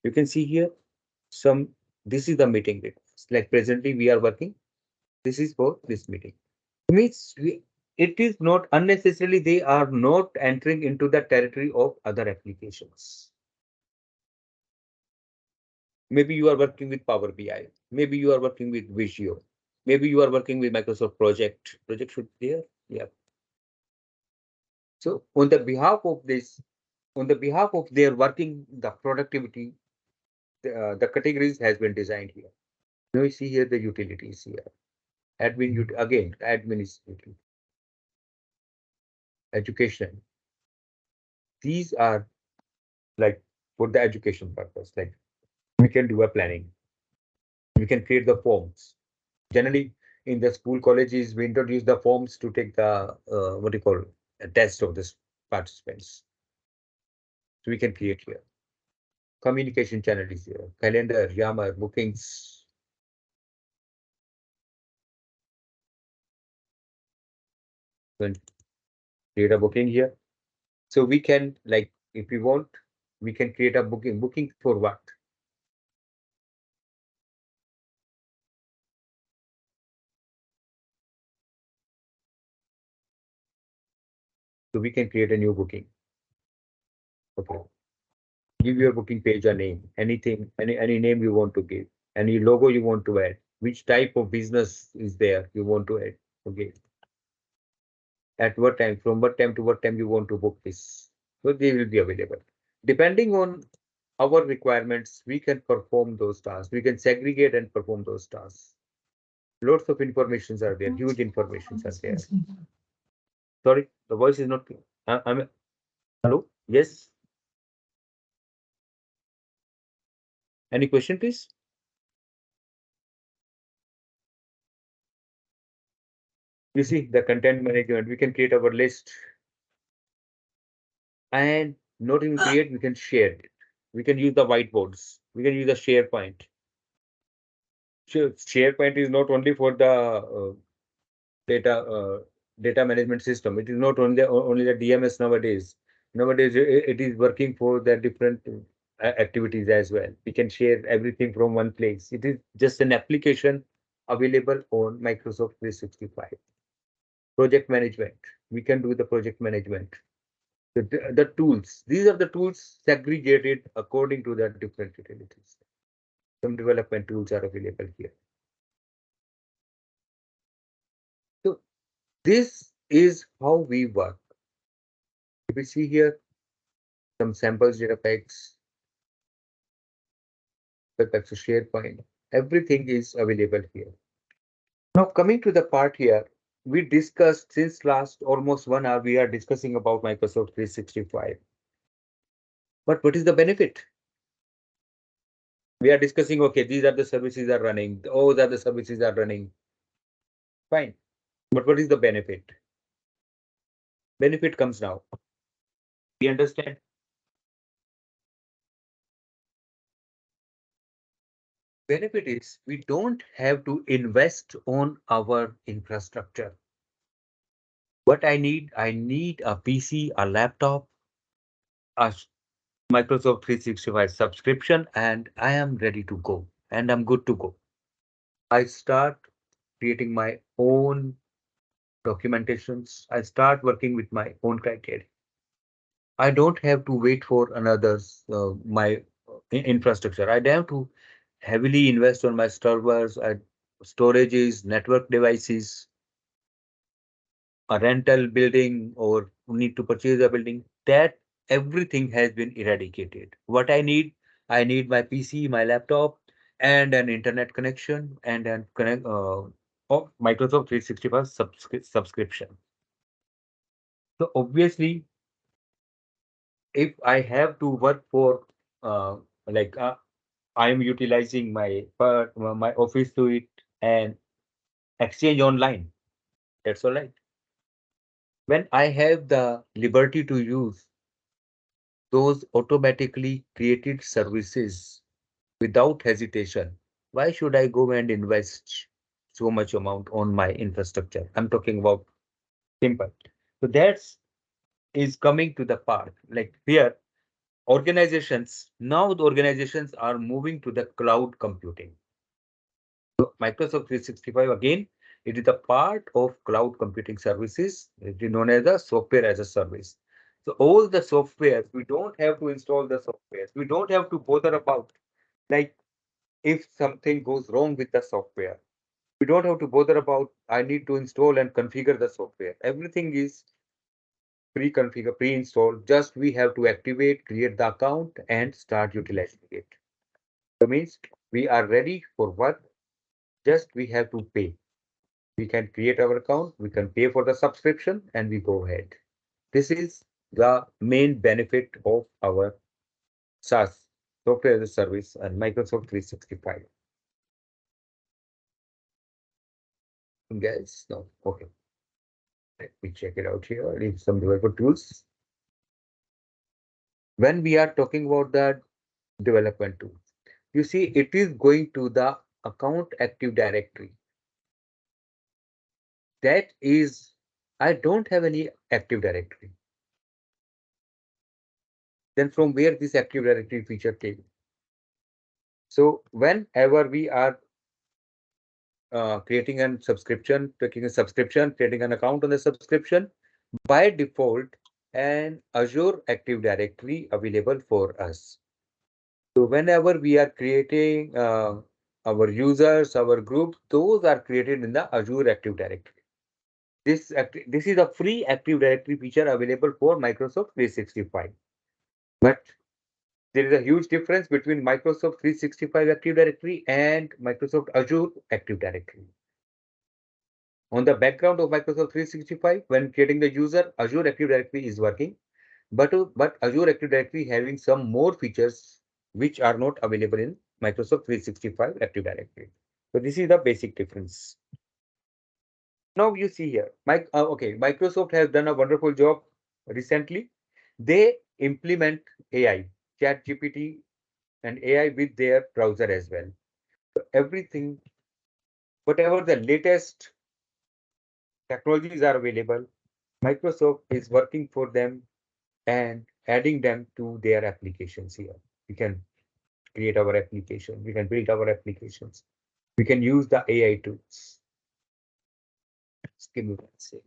S1: You can see here some. This is the meeting date. Like presently we are working. This is for this meeting. Means it is not unnecessarily they are not entering into the territory of other applications. Maybe you are working with Power BI. Maybe you are working with Visio. Maybe you are working with Microsoft Project. Project should be there. Yeah. So on the behalf of this, on the behalf of their working, the productivity, the categories has been designed here. Now you see here the utilities here. Again, admin is utility. Education. These are like for the education purpose. Like we can do a planning. We can create the forms. Generally, in the school colleges, we introduce the forms to take the what do you call a test of the participants. So we can create here. Communication channel is here. Calendar, Yammer, bookings. Then create a booking here. So we can like if we want, we can create a booking. Booking for what? So we can create a new booking. Okay. Give your booking page a name, anything, any name you want to give, any logo you want to add, which type of business is there you want to add. Okay. At what time, from what time to what time you want to book this. So they will be available. Depending on our requirements, we can perform those tasks. We can segregate and perform those tasks. Lots of informations are there, huge informations are there. Sorry, the voice is not clear. Hello? Yes. Any question, please? You see the content management, we can create our list and not even create, we can share it. We can use the whiteboards. We can use the SharePoint. Sure, SharePoint is not only for the data data management system. It is not only the DMS nowadays. Nowadays, it is working for the different activities as well. We can share everything from one place. It is just an application available on Microsoft 365. Project management. We can do the project management. The tools. These are the tools segregated according to the different utilities. Some development tools are available here. So this is how we work. If we see here some samples data packs, packs of SharePoint, everything is available here. Now coming to the part here, we discussed since last almost 1 hour, we are discussing about Microsoft 365. But what is the benefit? We are discussing, okay, these are the services are running, those are the services are running. Fine. But what is the benefit? Benefit comes now. We understand. Benefit is we don't have to invest on our infrastructure. What I need a PC, a laptop, a Microsoft 365 subscription, and I am ready to go and I'm good to go. I start creating my own documentations. I start working with my own criteria. I don't have to wait for another's my infrastructure. I don't have to heavily invest on my servers, storages, network devices, a rental building, or need to purchase a building. That everything has been eradicated. What I need my PC, my laptop, and an internet connection and an of Microsoft 365 subscription. So obviously, if I have to work for like I am utilizing my Office suite and Exchange Online. That's all right. When I have the liberty to use those automatically created services without hesitation, why should I go and invest so much amount on my infrastructure? I'm talking about simple. So that's is coming to the part like here organizations now the organizations are moving to the cloud computing. So Microsoft 365 again, it is a part of cloud computing services. It is known as a software as a service. So all the softwares, we don't have to install the softwares. We don't have to bother about like if something goes wrong with the software. We don't have to bother about I need to install and configure the software. Everything is pre-configure, pre-install. Just we have to activate, create the account, and start utilizing it. So means we are ready for what? Just we have to pay. We can create our account, we can pay for the subscription, and we go ahead. This is the main benefit of our SaaS, software as a service, and Microsoft 365. Guys, no, okay. Let me check it out here. Leave some developer tools. When we are talking about the development tool, you see it is going to the account active directory. That is, I don't have any active directory. Then from where this active directory feature came? So whenever we are creating a subscription, creating an account on the subscription, by default, an Azure Active Directory available for us. So whenever we are creating our users, our groups, those are created in the Azure Active Directory. This is a free Active Directory feature available for Microsoft 365. But there is a huge difference between Microsoft 365 Active Directory and Microsoft Azure Active Directory. On the background of Microsoft 365, when creating the user, Azure Active Directory is working, but Azure Active Directory having some more features which are not available in Microsoft 365 Active Directory. So this is the basic difference. Now you see here, Microsoft has done a wonderful job recently. They implement AI, ChatGPT and AI with their browser as well. So everything, whatever the latest technologies are available, Microsoft is working for them and adding them to their applications here. We can create our application, we can build our applications, we can use the AI tools. Just give me one second.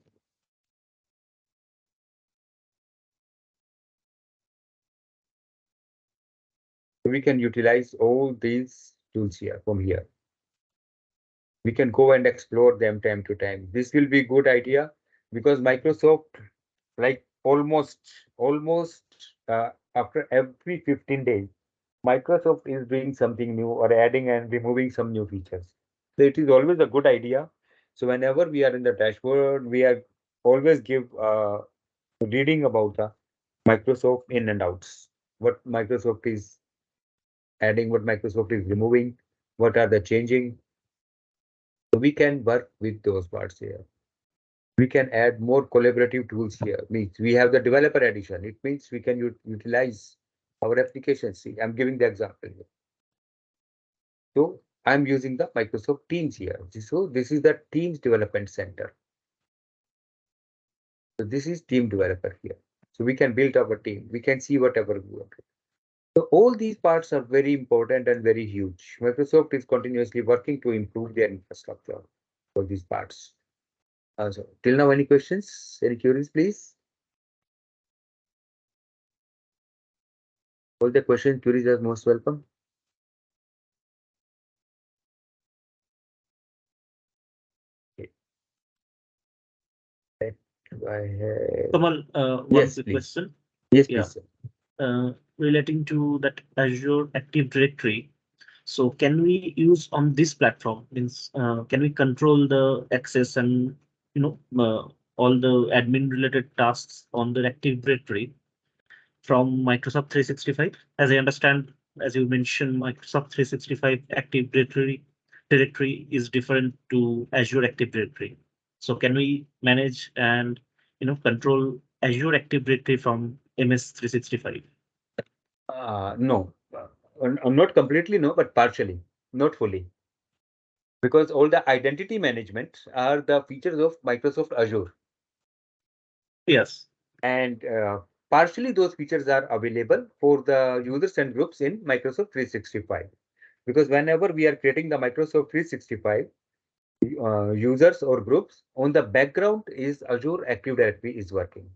S1: We can utilize all these tools here from here. We can go and explore them time to time. This will be good idea because Microsoft, like almost after every 15 days, Microsoft is doing something new or adding and removing some new features. So it is always a good idea. So whenever we are in the dashboard, we are always give reading about the Microsoft in and outs. What Microsoft is adding, what Microsoft is removing, what are the changing. So we can work with those parts here. We can add more collaborative tools here. Means we have the developer edition. It means we can utilize our applications. See, I'm giving the example here. So I'm using the Microsoft Teams here. So this is the Teams Development Center. So this is team developer here. So we can build our team. We can see whatever we want. So all these parts are very important and very huge. Microsoft is continuously working to improve their infrastructure for these parts. So till now, any questions? Any queries, please? All the questions, queries are most welcome. Okay. I have...
S3: Kamal, one
S1: Yes,
S3: quick
S1: please.
S3: question.
S1: Yes,
S3: Yeah.
S1: please, sir.
S3: Relating to that Azure Active Directory. So can we use on this platform? Means can we control the access and all the admin related tasks on the Active Directory from Microsoft 365? As I understand, as you mentioned, Microsoft 365 Active Directory is different to Azure Active Directory. So can we manage and control Azure Active Directory from MS 365?
S1: No, not completely, no, but partially, not fully. Because all the identity management are the features of Microsoft Azure.
S3: Yes.
S1: And partially those features are available for the users and groups in Microsoft 365. Because whenever we are creating the Microsoft 365 users or groups, on the background is Azure Active Directory is working.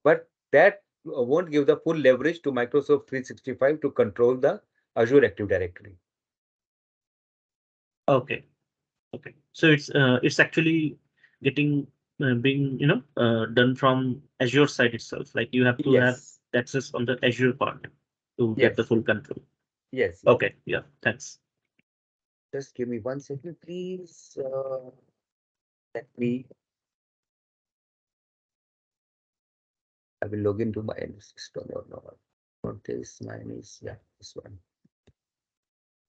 S1: But that won't give the full leverage to Microsoft 365 to control the Azure Active Directory.
S3: Okay. Okay. So it's actually getting being done from Azure side itself. Like you have to have
S1: Yes,
S3: access on the Azure part to get the
S1: yes,
S3: full control.
S1: yes, yes.
S3: Okay, yeah, thanks.
S1: Just give me 1 second, please. Let me. I will log into my system or not. Not this. Mine is, yeah, this one.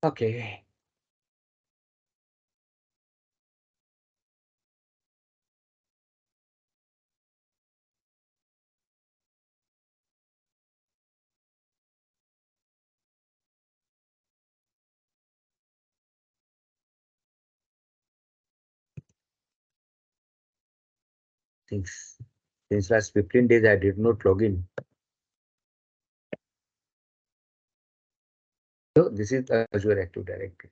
S1: Okay. Since since last 15 days, I did not log in. So this is Azure Active Directory.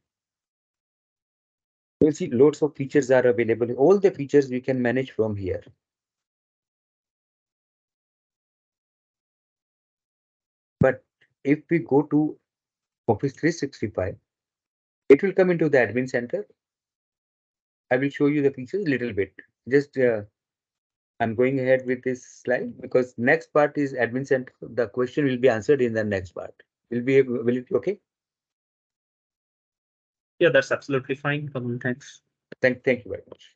S1: You'll see loads of features are available. All the features we can manage from here. But if we go to Office 365, it will come into the admin center. I will show you the features a little bit. Just I'm going ahead with this slide because next part is admin center. The question will be answered in the next part. Will it be okay?
S3: Yeah, that's absolutely fine. Thanks.
S1: Thank you very much.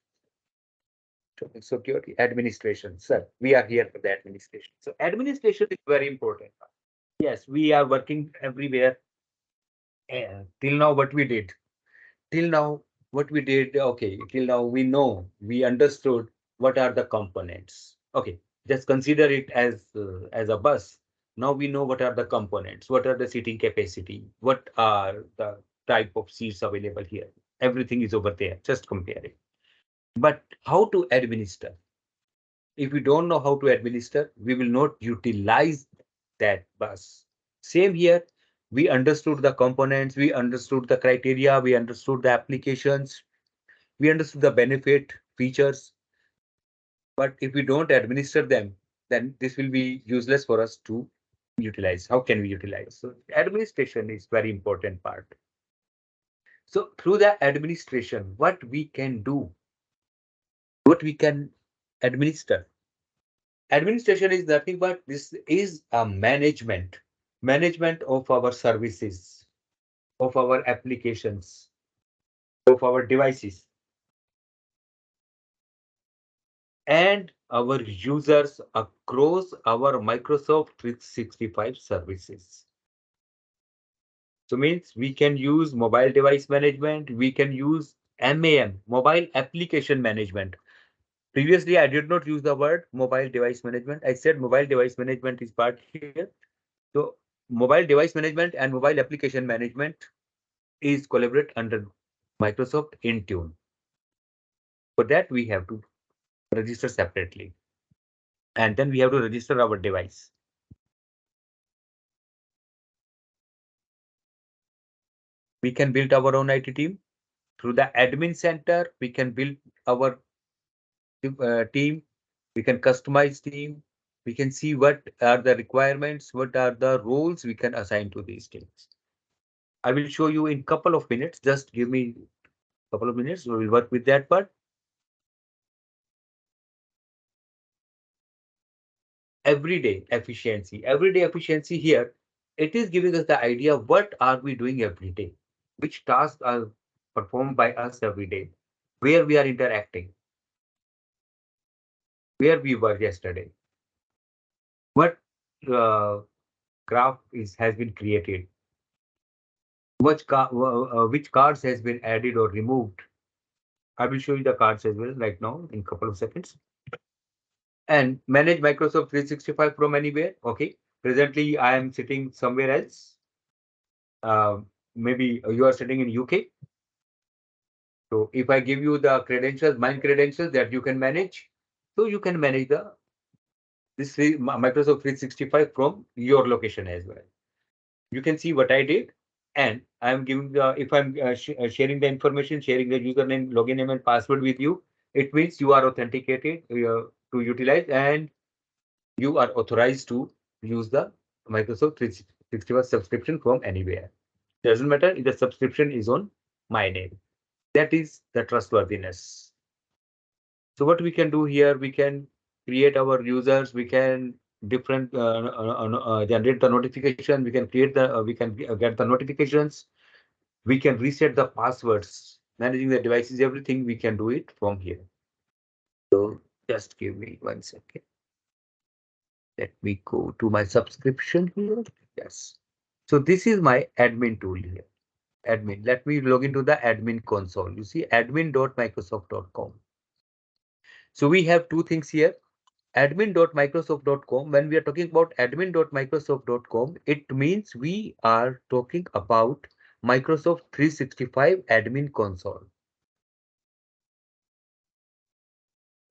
S1: Security administration. Sir, we are here for the administration. So administration is very important. Yes, we are working everywhere. Till now, what we did. Till now, what we did. Okay, till now we understood what are the components. Okay, just consider it as a bus. Now we know what are the components. What are the seating capacity? What are the type of seats available here? Everything is over there. Just compare it. But how to administer? If we don't know how to administer, we will not utilize that bus. Same here, we understood the components, we understood the criteria, we understood the applications, we understood the benefit features. But if we don't administer them, then this will be useless for us to utilize. How can we utilize? So administration is very important part. So through the administration, what we can do, what we can administer. Administration is nothing but this is a management of our services, of our applications, of our devices, and our users across our Microsoft 365 services. So means we can use mobile device management, we can use MAM, mobile application management. Previously, I did not use the word mobile device management. I said mobile device management is part here. So mobile device management and mobile application management is collaborate under Microsoft Intune. For that, we have to register separately. And then we have to register our device. We can build our own IT team. Through the admin center, we can build our team. We can customize team. We can see what are the requirements, what are the roles we can assign to these teams. I will show you in couple of minutes. Just give me a couple of minutes. We will work with that part. Everyday efficiency here, it is giving us the idea what are we doing every day, which tasks are performed by us every day, where we are interacting, where we were yesterday, what uh, graph has been created, which cards has been added or removed. I will show you the cards as well right now in couple of seconds. And manage Microsoft 365 from anywhere. Okay, presently I am sitting somewhere else. Maybe you are sitting in UK. So if I give you the credentials, my credentials that you can manage, so you can manage Microsoft 365 from your location as well. You can see what I did, and I'm giving the if I'm sharing the information, sharing the username, login name, and password with you, it means you are authenticated to utilize, and you are authorized to use the Microsoft 365 subscription from anywhere. Doesn't matter if the subscription is on my name. That is the trustworthiness. So what we can do here, we can create our users, we can different generate the notification, we can create the we can get the notifications, we can reset the passwords, managing the devices, everything we can do it from here. So just give me 1 second. Let me go to my subscription here. Yes. So this is my admin tool here. Admin. Let me log into the admin console. You see admin.microsoft.com. So we have two things here. Admin.microsoft.com. When we are talking about admin.microsoft.com, it means we are talking about Microsoft 365 admin console.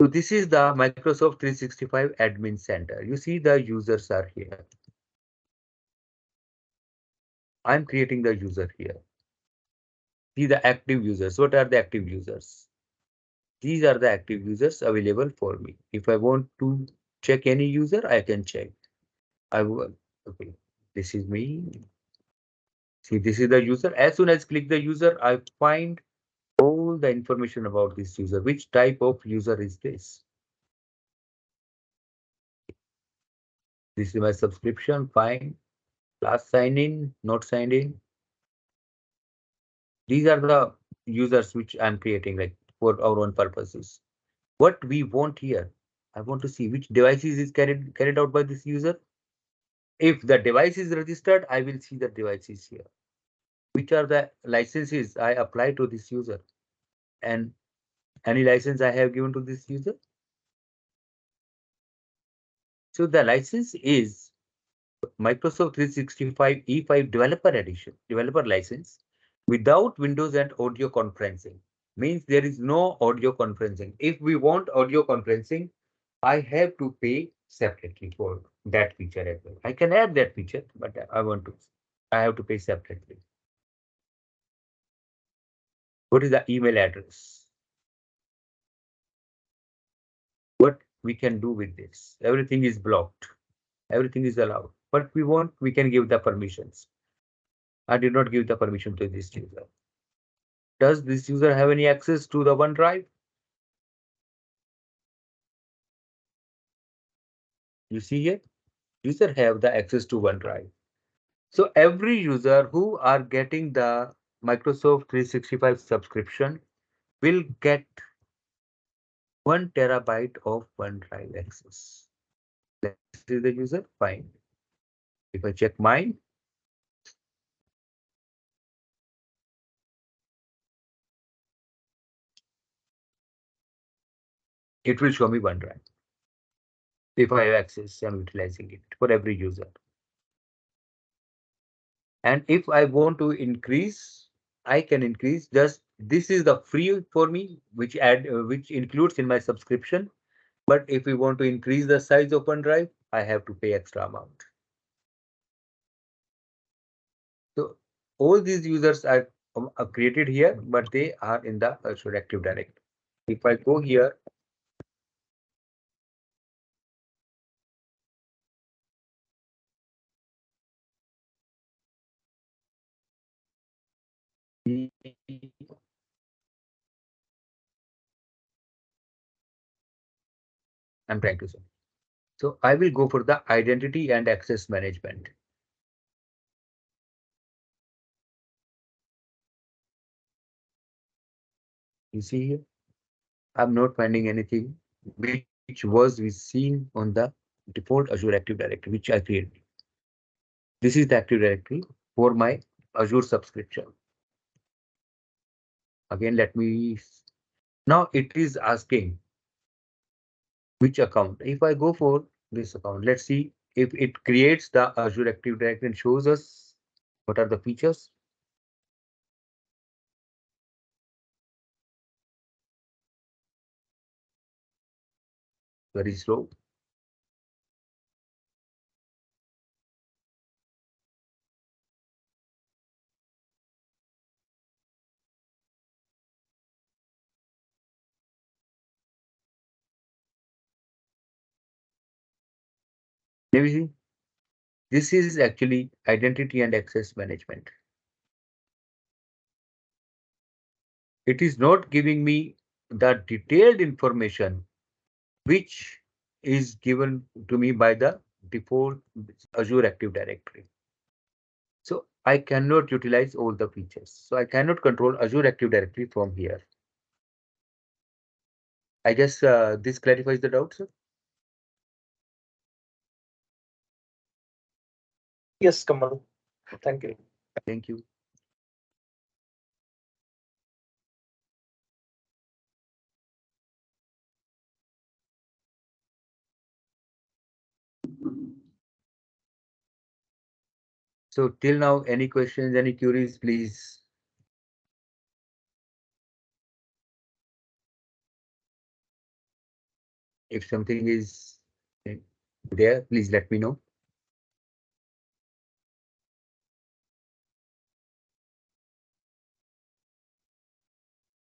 S1: So this is the Microsoft 365 admin center. You see the users are here. I'm creating the user here. See the active users. What are the active users? These are the active users available for me. If I want to check any user, I can check. I will. Okay, this is me. See, this is the user. As soon as click the user, I find all the information about this user. Which type of user is this? This is my subscription. Fine. Last sign in, not signed in. These are the users which I'm creating like for our own purposes. What we want here, I want to see which devices is carried out by this user. If the device is registered, I will see the devices here. Which are the licenses I apply to this user, and any license I have given to this user. So the license is Microsoft 365 E5 Developer Edition, developer license without Windows and audio conferencing. Means there is no audio conferencing. If we want audio conferencing, I have to pay separately for that feature as well. I can add that feature, but I have to pay separately. What is the email address? What we can do with this? Everything is blocked. Everything is allowed. But we want, we can give the permissions. I did not give the permission to this user. Does this user have any access to the OneDrive? You see here, user have the access to OneDrive. So every user who are getting the Microsoft 365 subscription will get 1 terabyte of OneDrive access. This is the user, fine. If I check mine, it will show me OneDrive. If I have access, I'm utilizing it for every user. And if I want to increase, I can increase. Just this is the free for me, which includes in my subscription. But if we want to increase the size of OneDrive, I have to pay extra amount. So all these users are created here, but they are in the Azure Active Directory. If I go here, I'm trying to say. So I will go for the identity and access management. You see here, I'm not finding anything which was seen on the default Azure Active Directory, which I created. This is the Active Directory for my Azure subscription. Again, let me. Now it is asking which account. If I go for this account, let's see if it creates the Azure Active Directory and shows us what are the features. Very slow. Maybe see, this is actually identity and access management. It is not giving me the detailed information which is given to me by the default Azure Active Directory. So I cannot utilize all the features. So I cannot control Azure Active Directory from here. I guess this clarifies the doubt, sir.
S3: Yes, Kamal. Thank you.
S1: Thank you. So till now, any questions, any queries, please. If something is there, please let me know.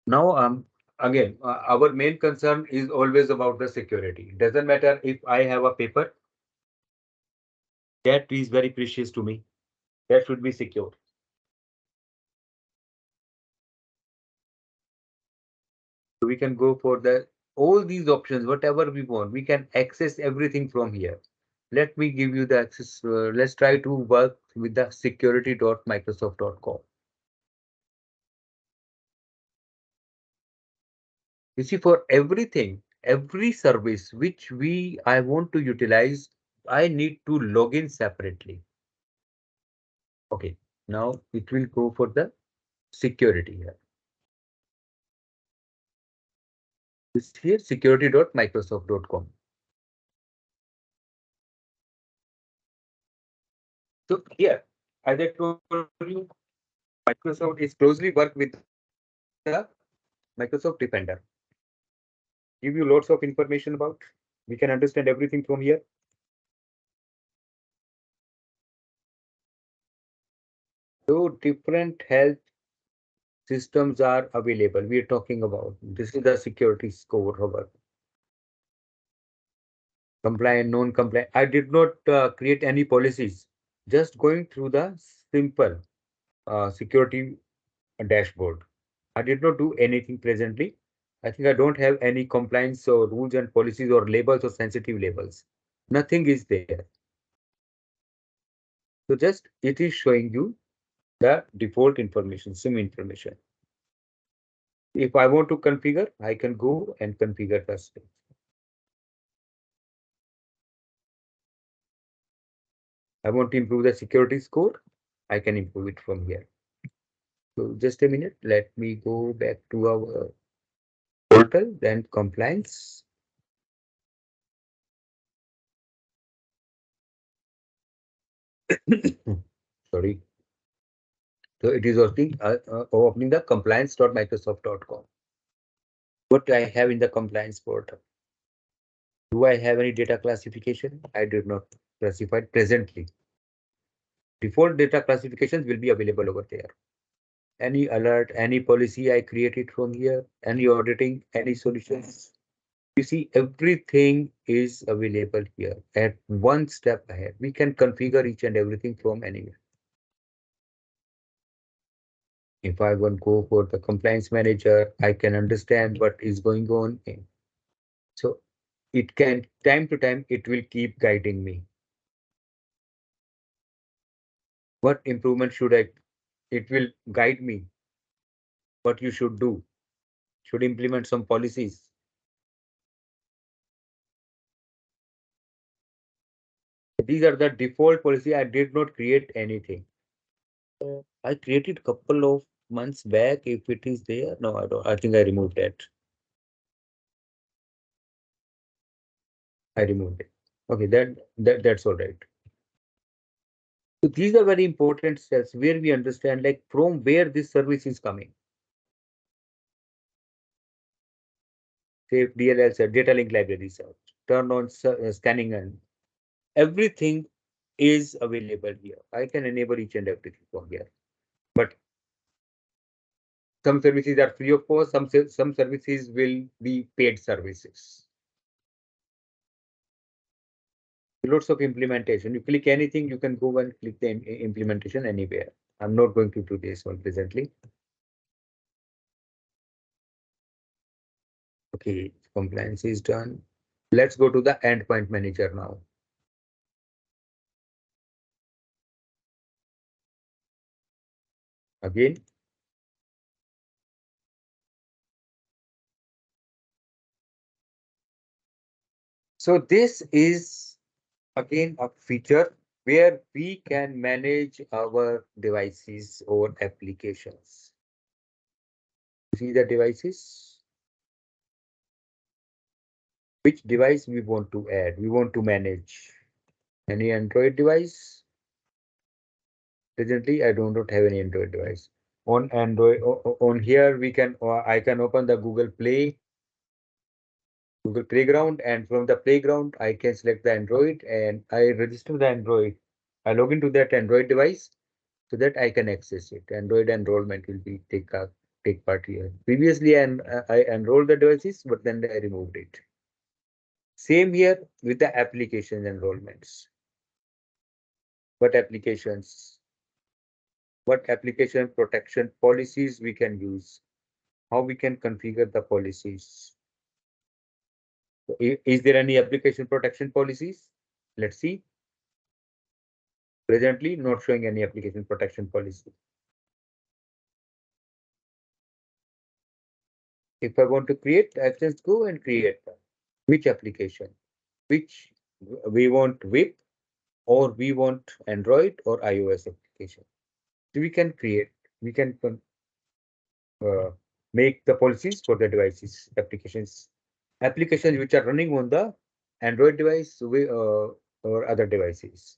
S1: Now, again, our main concern is always about the security. Doesn't matter if I have a paper, that is very precious to me. That should be secure. So we can go for the all these options, whatever we want. We can access everything from here. Let me give you the access. Let's try to work with the security.microsoft.com. You see, for everything, every service which I want to utilize, I need to log in separately. Okay, now it will go for the security here. This here security.microsoft.com. So here, as I told you, Microsoft is closely work with the Microsoft Defender. Give you lots of information about. We can understand everything from here. So different health systems are available. We are talking about this is the security score over compliant, non-compliant. I did not create any policies. Just going through the simple security dashboard. I did not do anything presently. I think I don't have any compliance or rules and policies or labels or sensitive labels. Nothing is there. So just it is showing you the default information, SIM information. If I want to configure, I can go and configure the SIM. I want to improve the security score. I can improve it from here. So just a minute. Let me go back to our portal, then compliance. Sorry. So it is opening the compliance.microsoft.com. What I have in the compliance portal? Do I have any data classification? I did not classify presently. Default data classifications will be available over there. Any alert, any policy I created from here, any auditing, any solutions. You see, everything is available here at one step ahead. We can configure each and everything from anywhere. If I want to go for the compliance manager, I can understand what is going on. So it can, time to time, it will keep guiding me. What improvement should I, it will guide me what you should do. Should implement some policies. These are the default policy. I did not create anything. I created a couple of months back. If it is there, no, I don't. I think I removed that. I removed it. Okay, that's all right. So these are very important steps where we understand like from where this service is coming. Say DLL search, data link library search, turn on scanning and everything is available here. I can enable each and everything from here. But some services are free of cost, some services will be paid services. Lots of implementation. You click anything, you can go and click the implementation anywhere. I'm not going to do this one presently. Okay, compliance is done. Let's go to the endpoint manager now. Again, so this is again a feature where we can manage our devices or applications. See the devices, which device we want to add, we want to manage. Any Android device? Presently, I do not have any Android device. On Android, on here, we can, I can open the Google Play, Google Playground, and from the Playground, I can select the Android and I register the Android. I log into that Android device so that I can access it. Android enrollment will be take part here. Previously, I enrolled the devices, but then I removed it. Same here with the application enrollments. What applications? What application protection policies we can use? How we can configure the policies? So is there any application protection policies? Let's see. Presently, not showing any application protection policy. If I want to create, I just go and create them. Which application? Which we want web or we want Android or iOS application. So we can create, we can uh, make the policies for the devices, applications which are running on the Android device or other devices.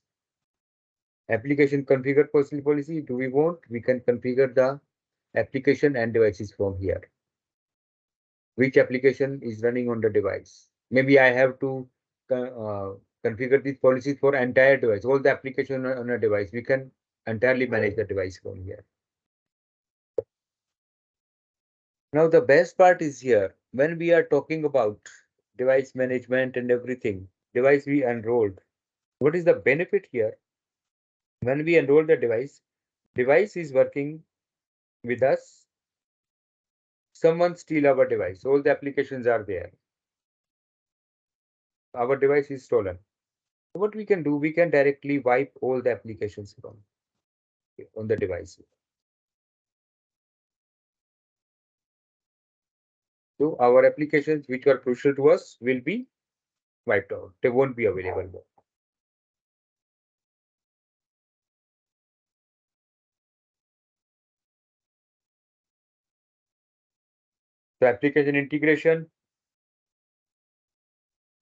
S1: Application configure policy. Do we want? We can configure the application and devices from here. Which application is running on the device? Maybe I have to configure these policies for entire device, all the application on a device. We can entirely manage the device from here. Now the best part is here when we are talking about device management and everything, device we enrolled. What is the benefit here? When we enroll the device is working with us. Someone steal our device. All the applications are there. Our device is stolen. What we can do, we can directly wipe all the applications from on the device. So our applications which are crucial to us will be wiped out. They won't be available. So application integration.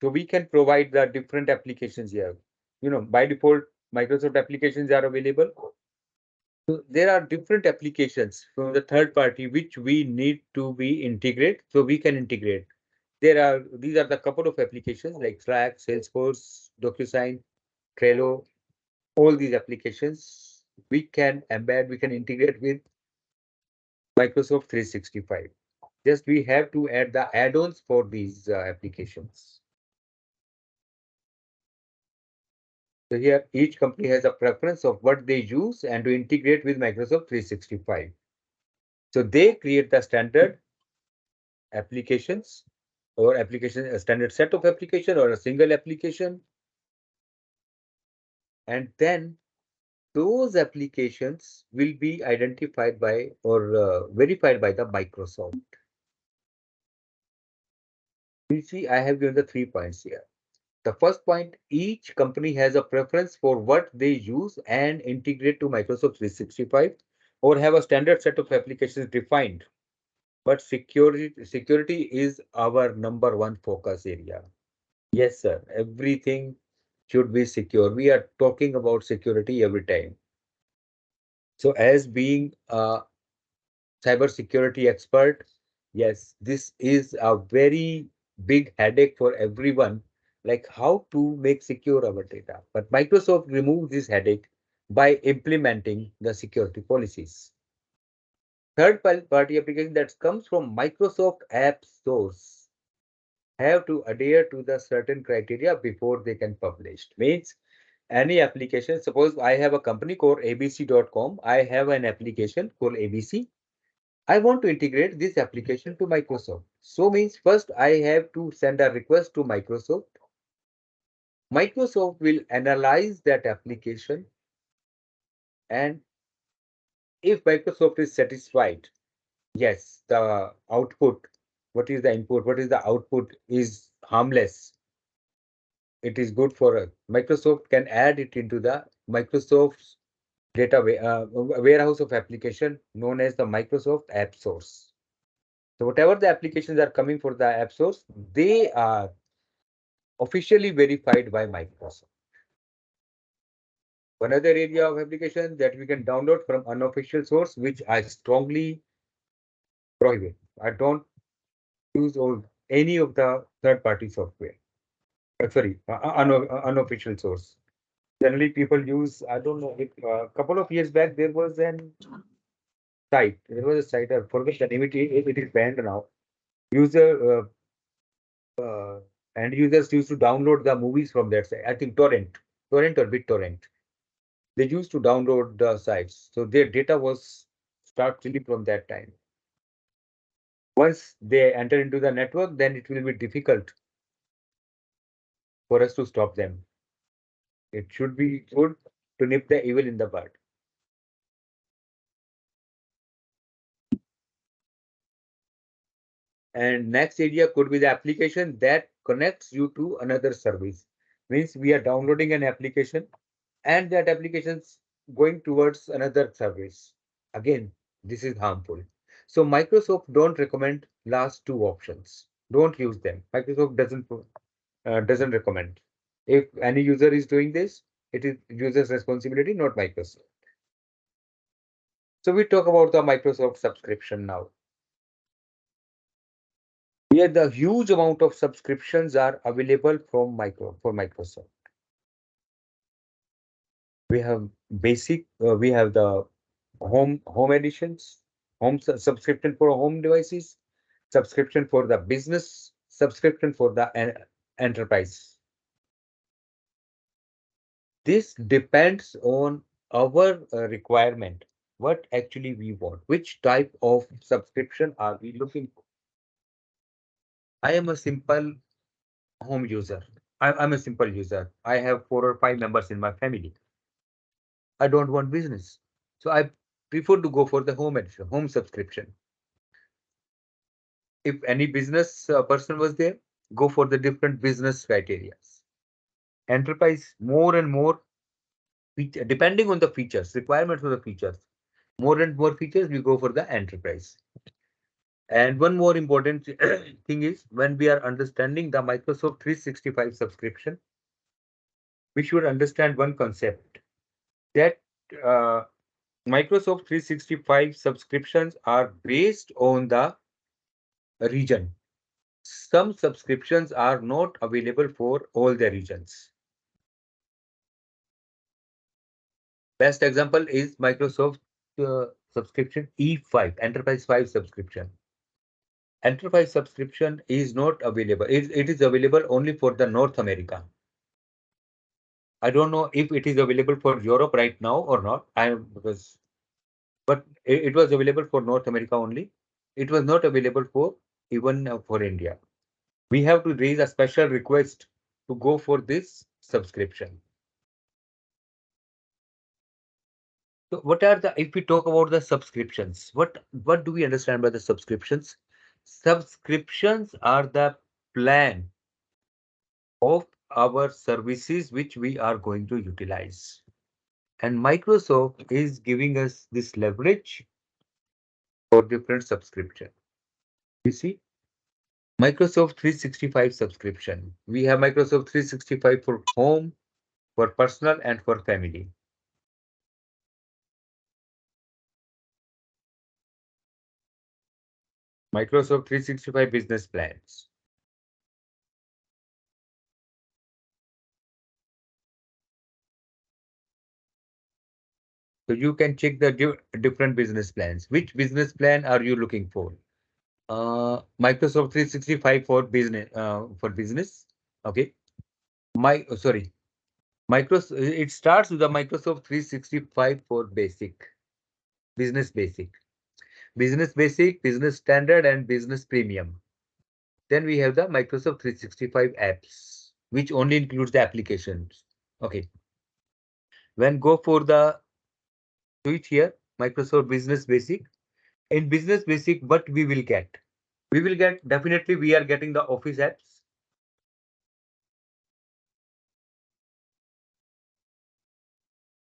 S1: So we can provide the different applications here. By default, Microsoft applications are available. So there are different applications from the third party which we need to be integrate. So we can integrate. These are the couple of applications like Slack, Salesforce, DocuSign, Trello. All these applications we can embed, we can integrate with Microsoft 365. Just we have to add the add-ons for these applications. So here each company has a preference of what they use and to integrate with Microsoft 365. So they create the standard applications or a standard set of application or a single application. And then those applications will be identified by or verified by the Microsoft. You see, I have given the 3 points here. The first point, each company has a preference for what they use and integrate to Microsoft 365 or have a standard set of applications defined. But security is our number one focus area. Yes, sir. Everything should be secure. We are talking about security every time. So as being a cybersecurity expert, yes, this is a very big headache for everyone, like how to make secure our data. But Microsoft removed this headache by implementing the security policies. Third party application that comes from Microsoft App Stores have to adhere to the certain criteria before they can publish. Means any application, suppose I have a company called abc.com, I have an application called ABC. I want to integrate this application to Microsoft. So means first I have to send a request to Microsoft. Microsoft will analyze that application, and if Microsoft is satisfied, yes, the output, what is the input, what is the output is harmless. It is good for us. Microsoft can add it into the Microsoft's warehouse of application known as the Microsoft App Source. So whatever the applications are coming for the App Source, they are officially verified by Microsoft. One other area of application that we can download from unofficial source, which I strongly prohibit. I don't use any of the third-party software. Sorry, unofficial source. Generally, people use, I don't know, a couple of years back, there was a site, I forget the name, it is banned now. User, and users used to download the movies from that site. I think torrent or BitTorrent. They used to download the sites. So their data was start chilling from that time. Once they enter into the network, then it will be difficult for us to stop them. It should be good to nip the evil in the bud. And next area could be the application that connects you to another service. Means we are downloading an application and that application's going towards another service. Again, this is harmful. So Microsoft don't recommend last two options. Don't use them. Microsoft doesn't recommend. If any user is doing this, it is user's responsibility, not Microsoft. So we talk about the Microsoft subscription now. Here, the huge amount of subscriptions are available for Microsoft. We have basic, we have the home editions, subscription for home devices, subscription for the business, subscription for the enterprise. This depends on our requirement, what actually we want, which type of subscription are we looking for. I am a simple home user. I'm a simple user. I have 4 or 5 members in my family. I don't want business. So I prefer to go for the home edition, home subscription. If any business person was there, go for the different business criteria. Enterprise, more and more, depending on the features, requirements of the features, more and more features, we go for the enterprise. And one more important thing is when we are understanding the Microsoft 365 subscription, we should understand one concept that uh, Microsoft 365 subscriptions are based on the region. Some subscriptions are not available for all the regions. Best example is Microsoft subscription E5, Enterprise 5 subscription. Enterprise subscription is not available. It is available only for the North America. I don't know if it is available for Europe right now or not. But it was available for North America only. It was not available for even for India. We have to raise a special request to go for this subscription. So what are the, if we talk about the subscriptions, what do we understand by the subscriptions? Subscriptions are the plan of our services which we are going to utilize. And Microsoft is giving us this leverage for different subscription. You see, Microsoft 365 subscription. We have Microsoft 365 for home, for personal, and for family. Microsoft 365 business plans. So you can check the different business plans. Which business plan are you looking for? Microsoft 365 for business. Okay. Sorry. It starts with the Microsoft 365 for business basic. Business Basic, Business Standard, and Business Premium. Then we have the Microsoft 365 apps, which only includes the applications. Okay. When go for the switch here, Microsoft Business Basic. In Business Basic, what we will get? We will get, definitely we are getting the Office apps.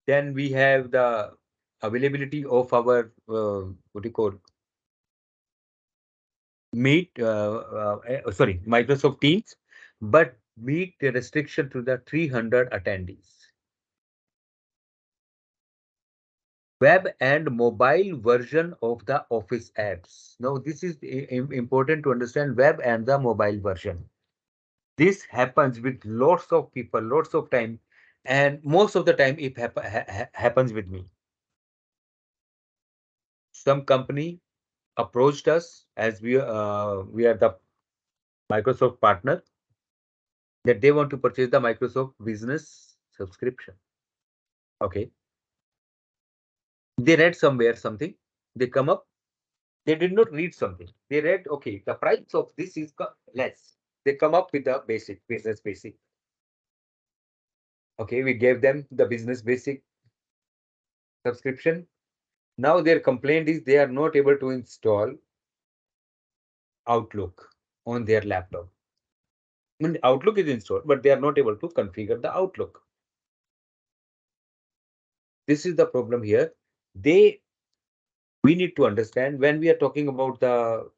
S1: Then we have the availability of our, what do you call, Meet, sorry, Microsoft Teams, but meet the restriction to the 300 attendees. Web and mobile version of the Office apps. Now, this is important to understand, web and the mobile version. This happens with lots of people, lots of time, and most of the time it happens with me. Some company approached us as we are the Microsoft partner, that they want to purchase the Microsoft Business subscription. Okay. They read somewhere something, they come up, they did not read something. They read, okay, the price of this is less. They come up with the basic, business basic. Okay, we gave them the business basic subscription. Now their complaint is they are not able to install Outlook on their laptop. I mean, Outlook is installed, but they are not able to configure the Outlook. This is the problem here. We need to understand, when we are talking about the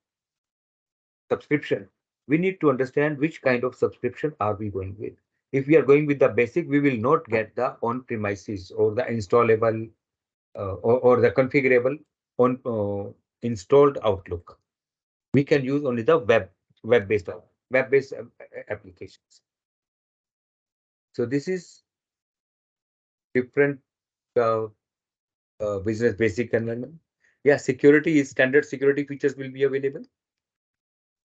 S1: subscription, we need to understand which kind of subscription are we going with. If we are going with the basic, we will not get the on-premises or the installable or the configurable on installed Outlook. We can use only the web-based applications. So this is different business basic environment. Yeah, security is standard security features will be available.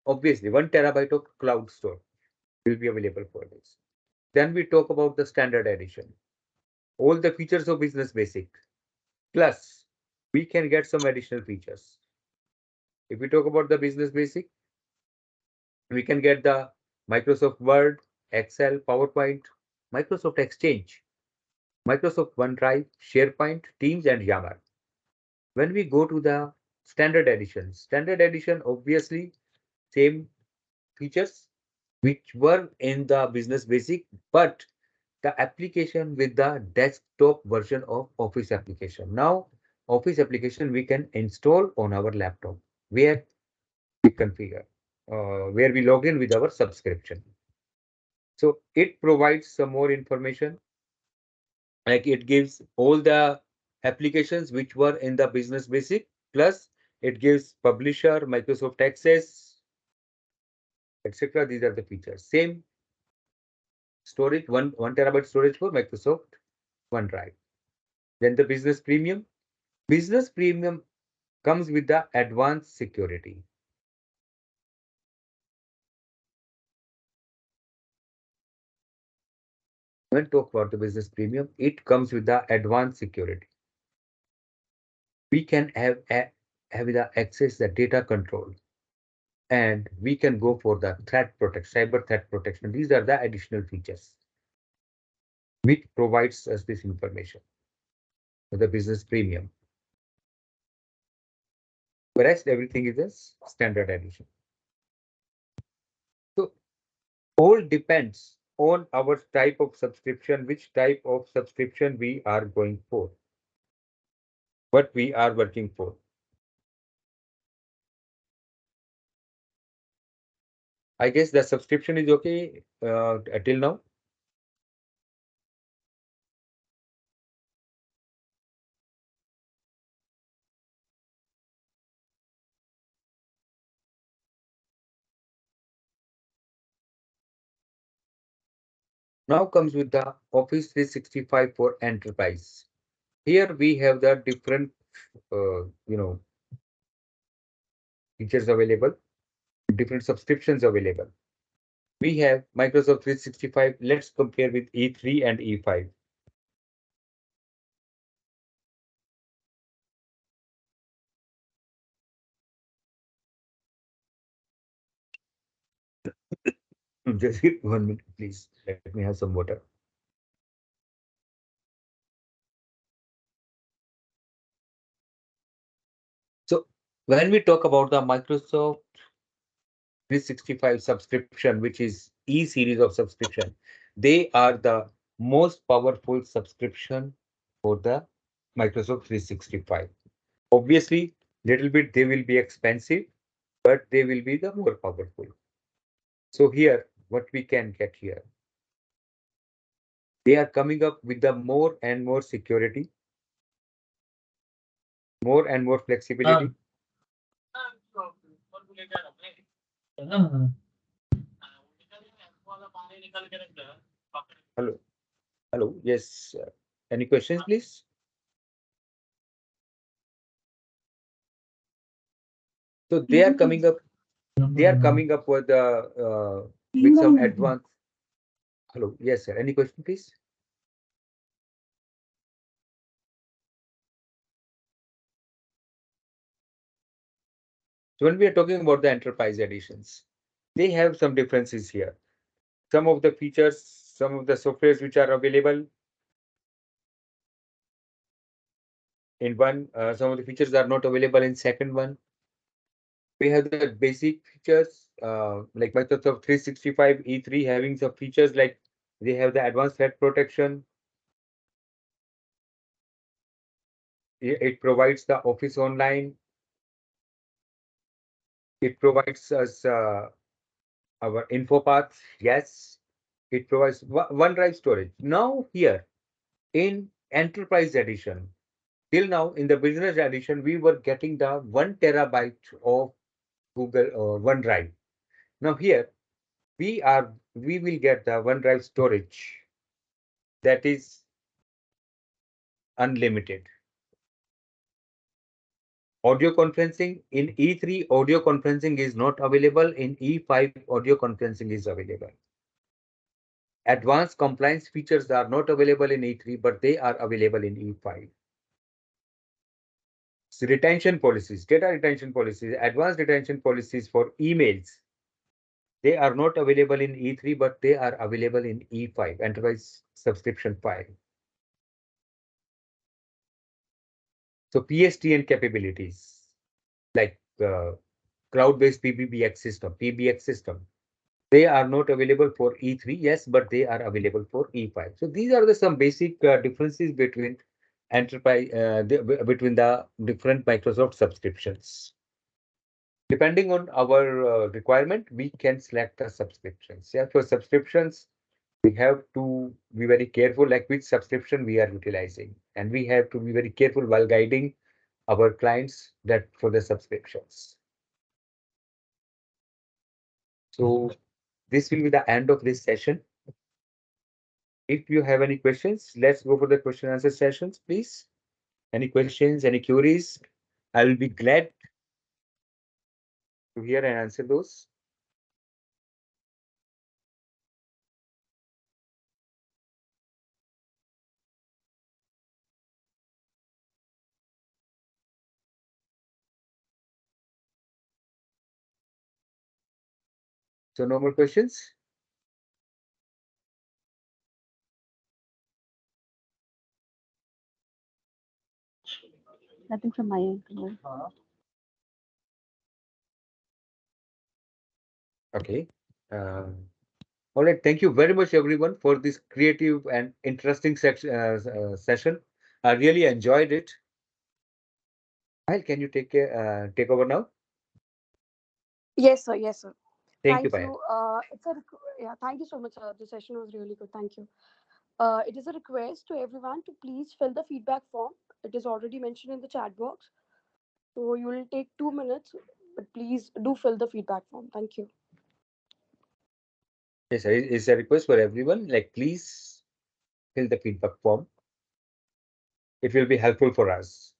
S1: Obviously, 1 terabyte of cloud store will be available for this. Then we talk about the standard edition. All the features of business basic. Plus, we can get some additional features. If we talk about the business basic, we can get the Microsoft Word, Excel, PowerPoint, Microsoft Exchange, Microsoft OneDrive, SharePoint, Teams, and Yammer. When we go to the standard edition, obviously same features which were in the business basic, but the application with the desktop version of Office application. Now, Office application we can install on our laptop, where we configure, where we log in with our subscription. So it provides some more information, like it gives all the applications which were in the business basic, plus it gives publisher, Microsoft Access, etc. These are the features. Same storage, one terabyte storage for Microsoft OneDrive. Then the business premium. Business premium comes with the advanced security. When talk about the business premium, it comes with the advanced security. We can have the access the data control, and we can go for the threat protection, cyber threat protection. These are the additional features which provides us this information for the business premium. Whereas everything is a standard edition. So all depends on our type of subscription, which type of subscription we are going for, what we are working for. I guess the subscription is okay till now. Now comes with the Office 365 for Enterprise. Here we have the different, features available, different subscriptions available. We have Microsoft 365. Let's compare with E3 and E5. Just give 1 minute, please. Let me have some water. So when we talk about the Microsoft 365 subscription, which is E-series of subscription, they are the most powerful subscription for the Microsoft 365. Obviously, little bit they will be expensive, but they will be the more powerful. So here, what we can get here, they are coming up with the more and more security, more and more flexibility. Hello, hello, yes. Any questions, please? So they are coming up. They are coming up with some advanced. Hello, yes, sir. Any question, please? So when we are talking about the enterprise editions, they have some differences here. Some of the features, some of the softwares which are available in one, some of the features are not available in second one. We have the basic features like Microsoft 365 E3 having some features like they have the advanced threat protection. It provides the Office Online. It provides us our info paths. Yes, it provides OneDrive storage. Now here in Enterprise Edition, till now in the Business Edition, we were getting the 1 TB of Google OneDrive. Now here we will get the OneDrive storage that is unlimited. Audio conferencing in E3, audio conferencing is not available. In E5, audio conferencing is available. Advanced compliance features are not available in E3, but they are available in E5. So retention policies, data retention policies, advanced retention policies for emails, they are not available in E3, but they are available in E5, Enterprise Subscription 5. So PSTN capabilities like cloud-based PBX system, they are not available for E3, yes, but they are available for E5. So these are the some basic differences between between the different Microsoft subscriptions. Depending on our requirement, we can select the subscriptions. Yeah, for subscriptions, we have to be very careful like which subscription we are utilizing, and we have to be very careful while guiding our clients that for the subscriptions. So this will be the end of this session. If you have any questions, let's go for the question answer sessions, please. Any questions, any queries? I will be glad to hear and answer those. So no more questions?
S4: Nothing from my end.
S1: Okay. All right. Thank you very much, everyone, for this creative and interesting session. I really enjoyed it. Well, can you take over now?
S4: Yes, sir. Yes, sir.
S1: Thank you,
S4: Thank
S1: Payal.
S4: you. Yeah. Thank you so much, sir. The session was really good. Thank you. It is a request to everyone to please fill the feedback form. It is already mentioned in the chat box. So you will take 2 minutes, but please do fill the feedback form. Thank you.
S1: Yes, sir. It's a request for everyone. Like, please fill the feedback form. It will be helpful for us.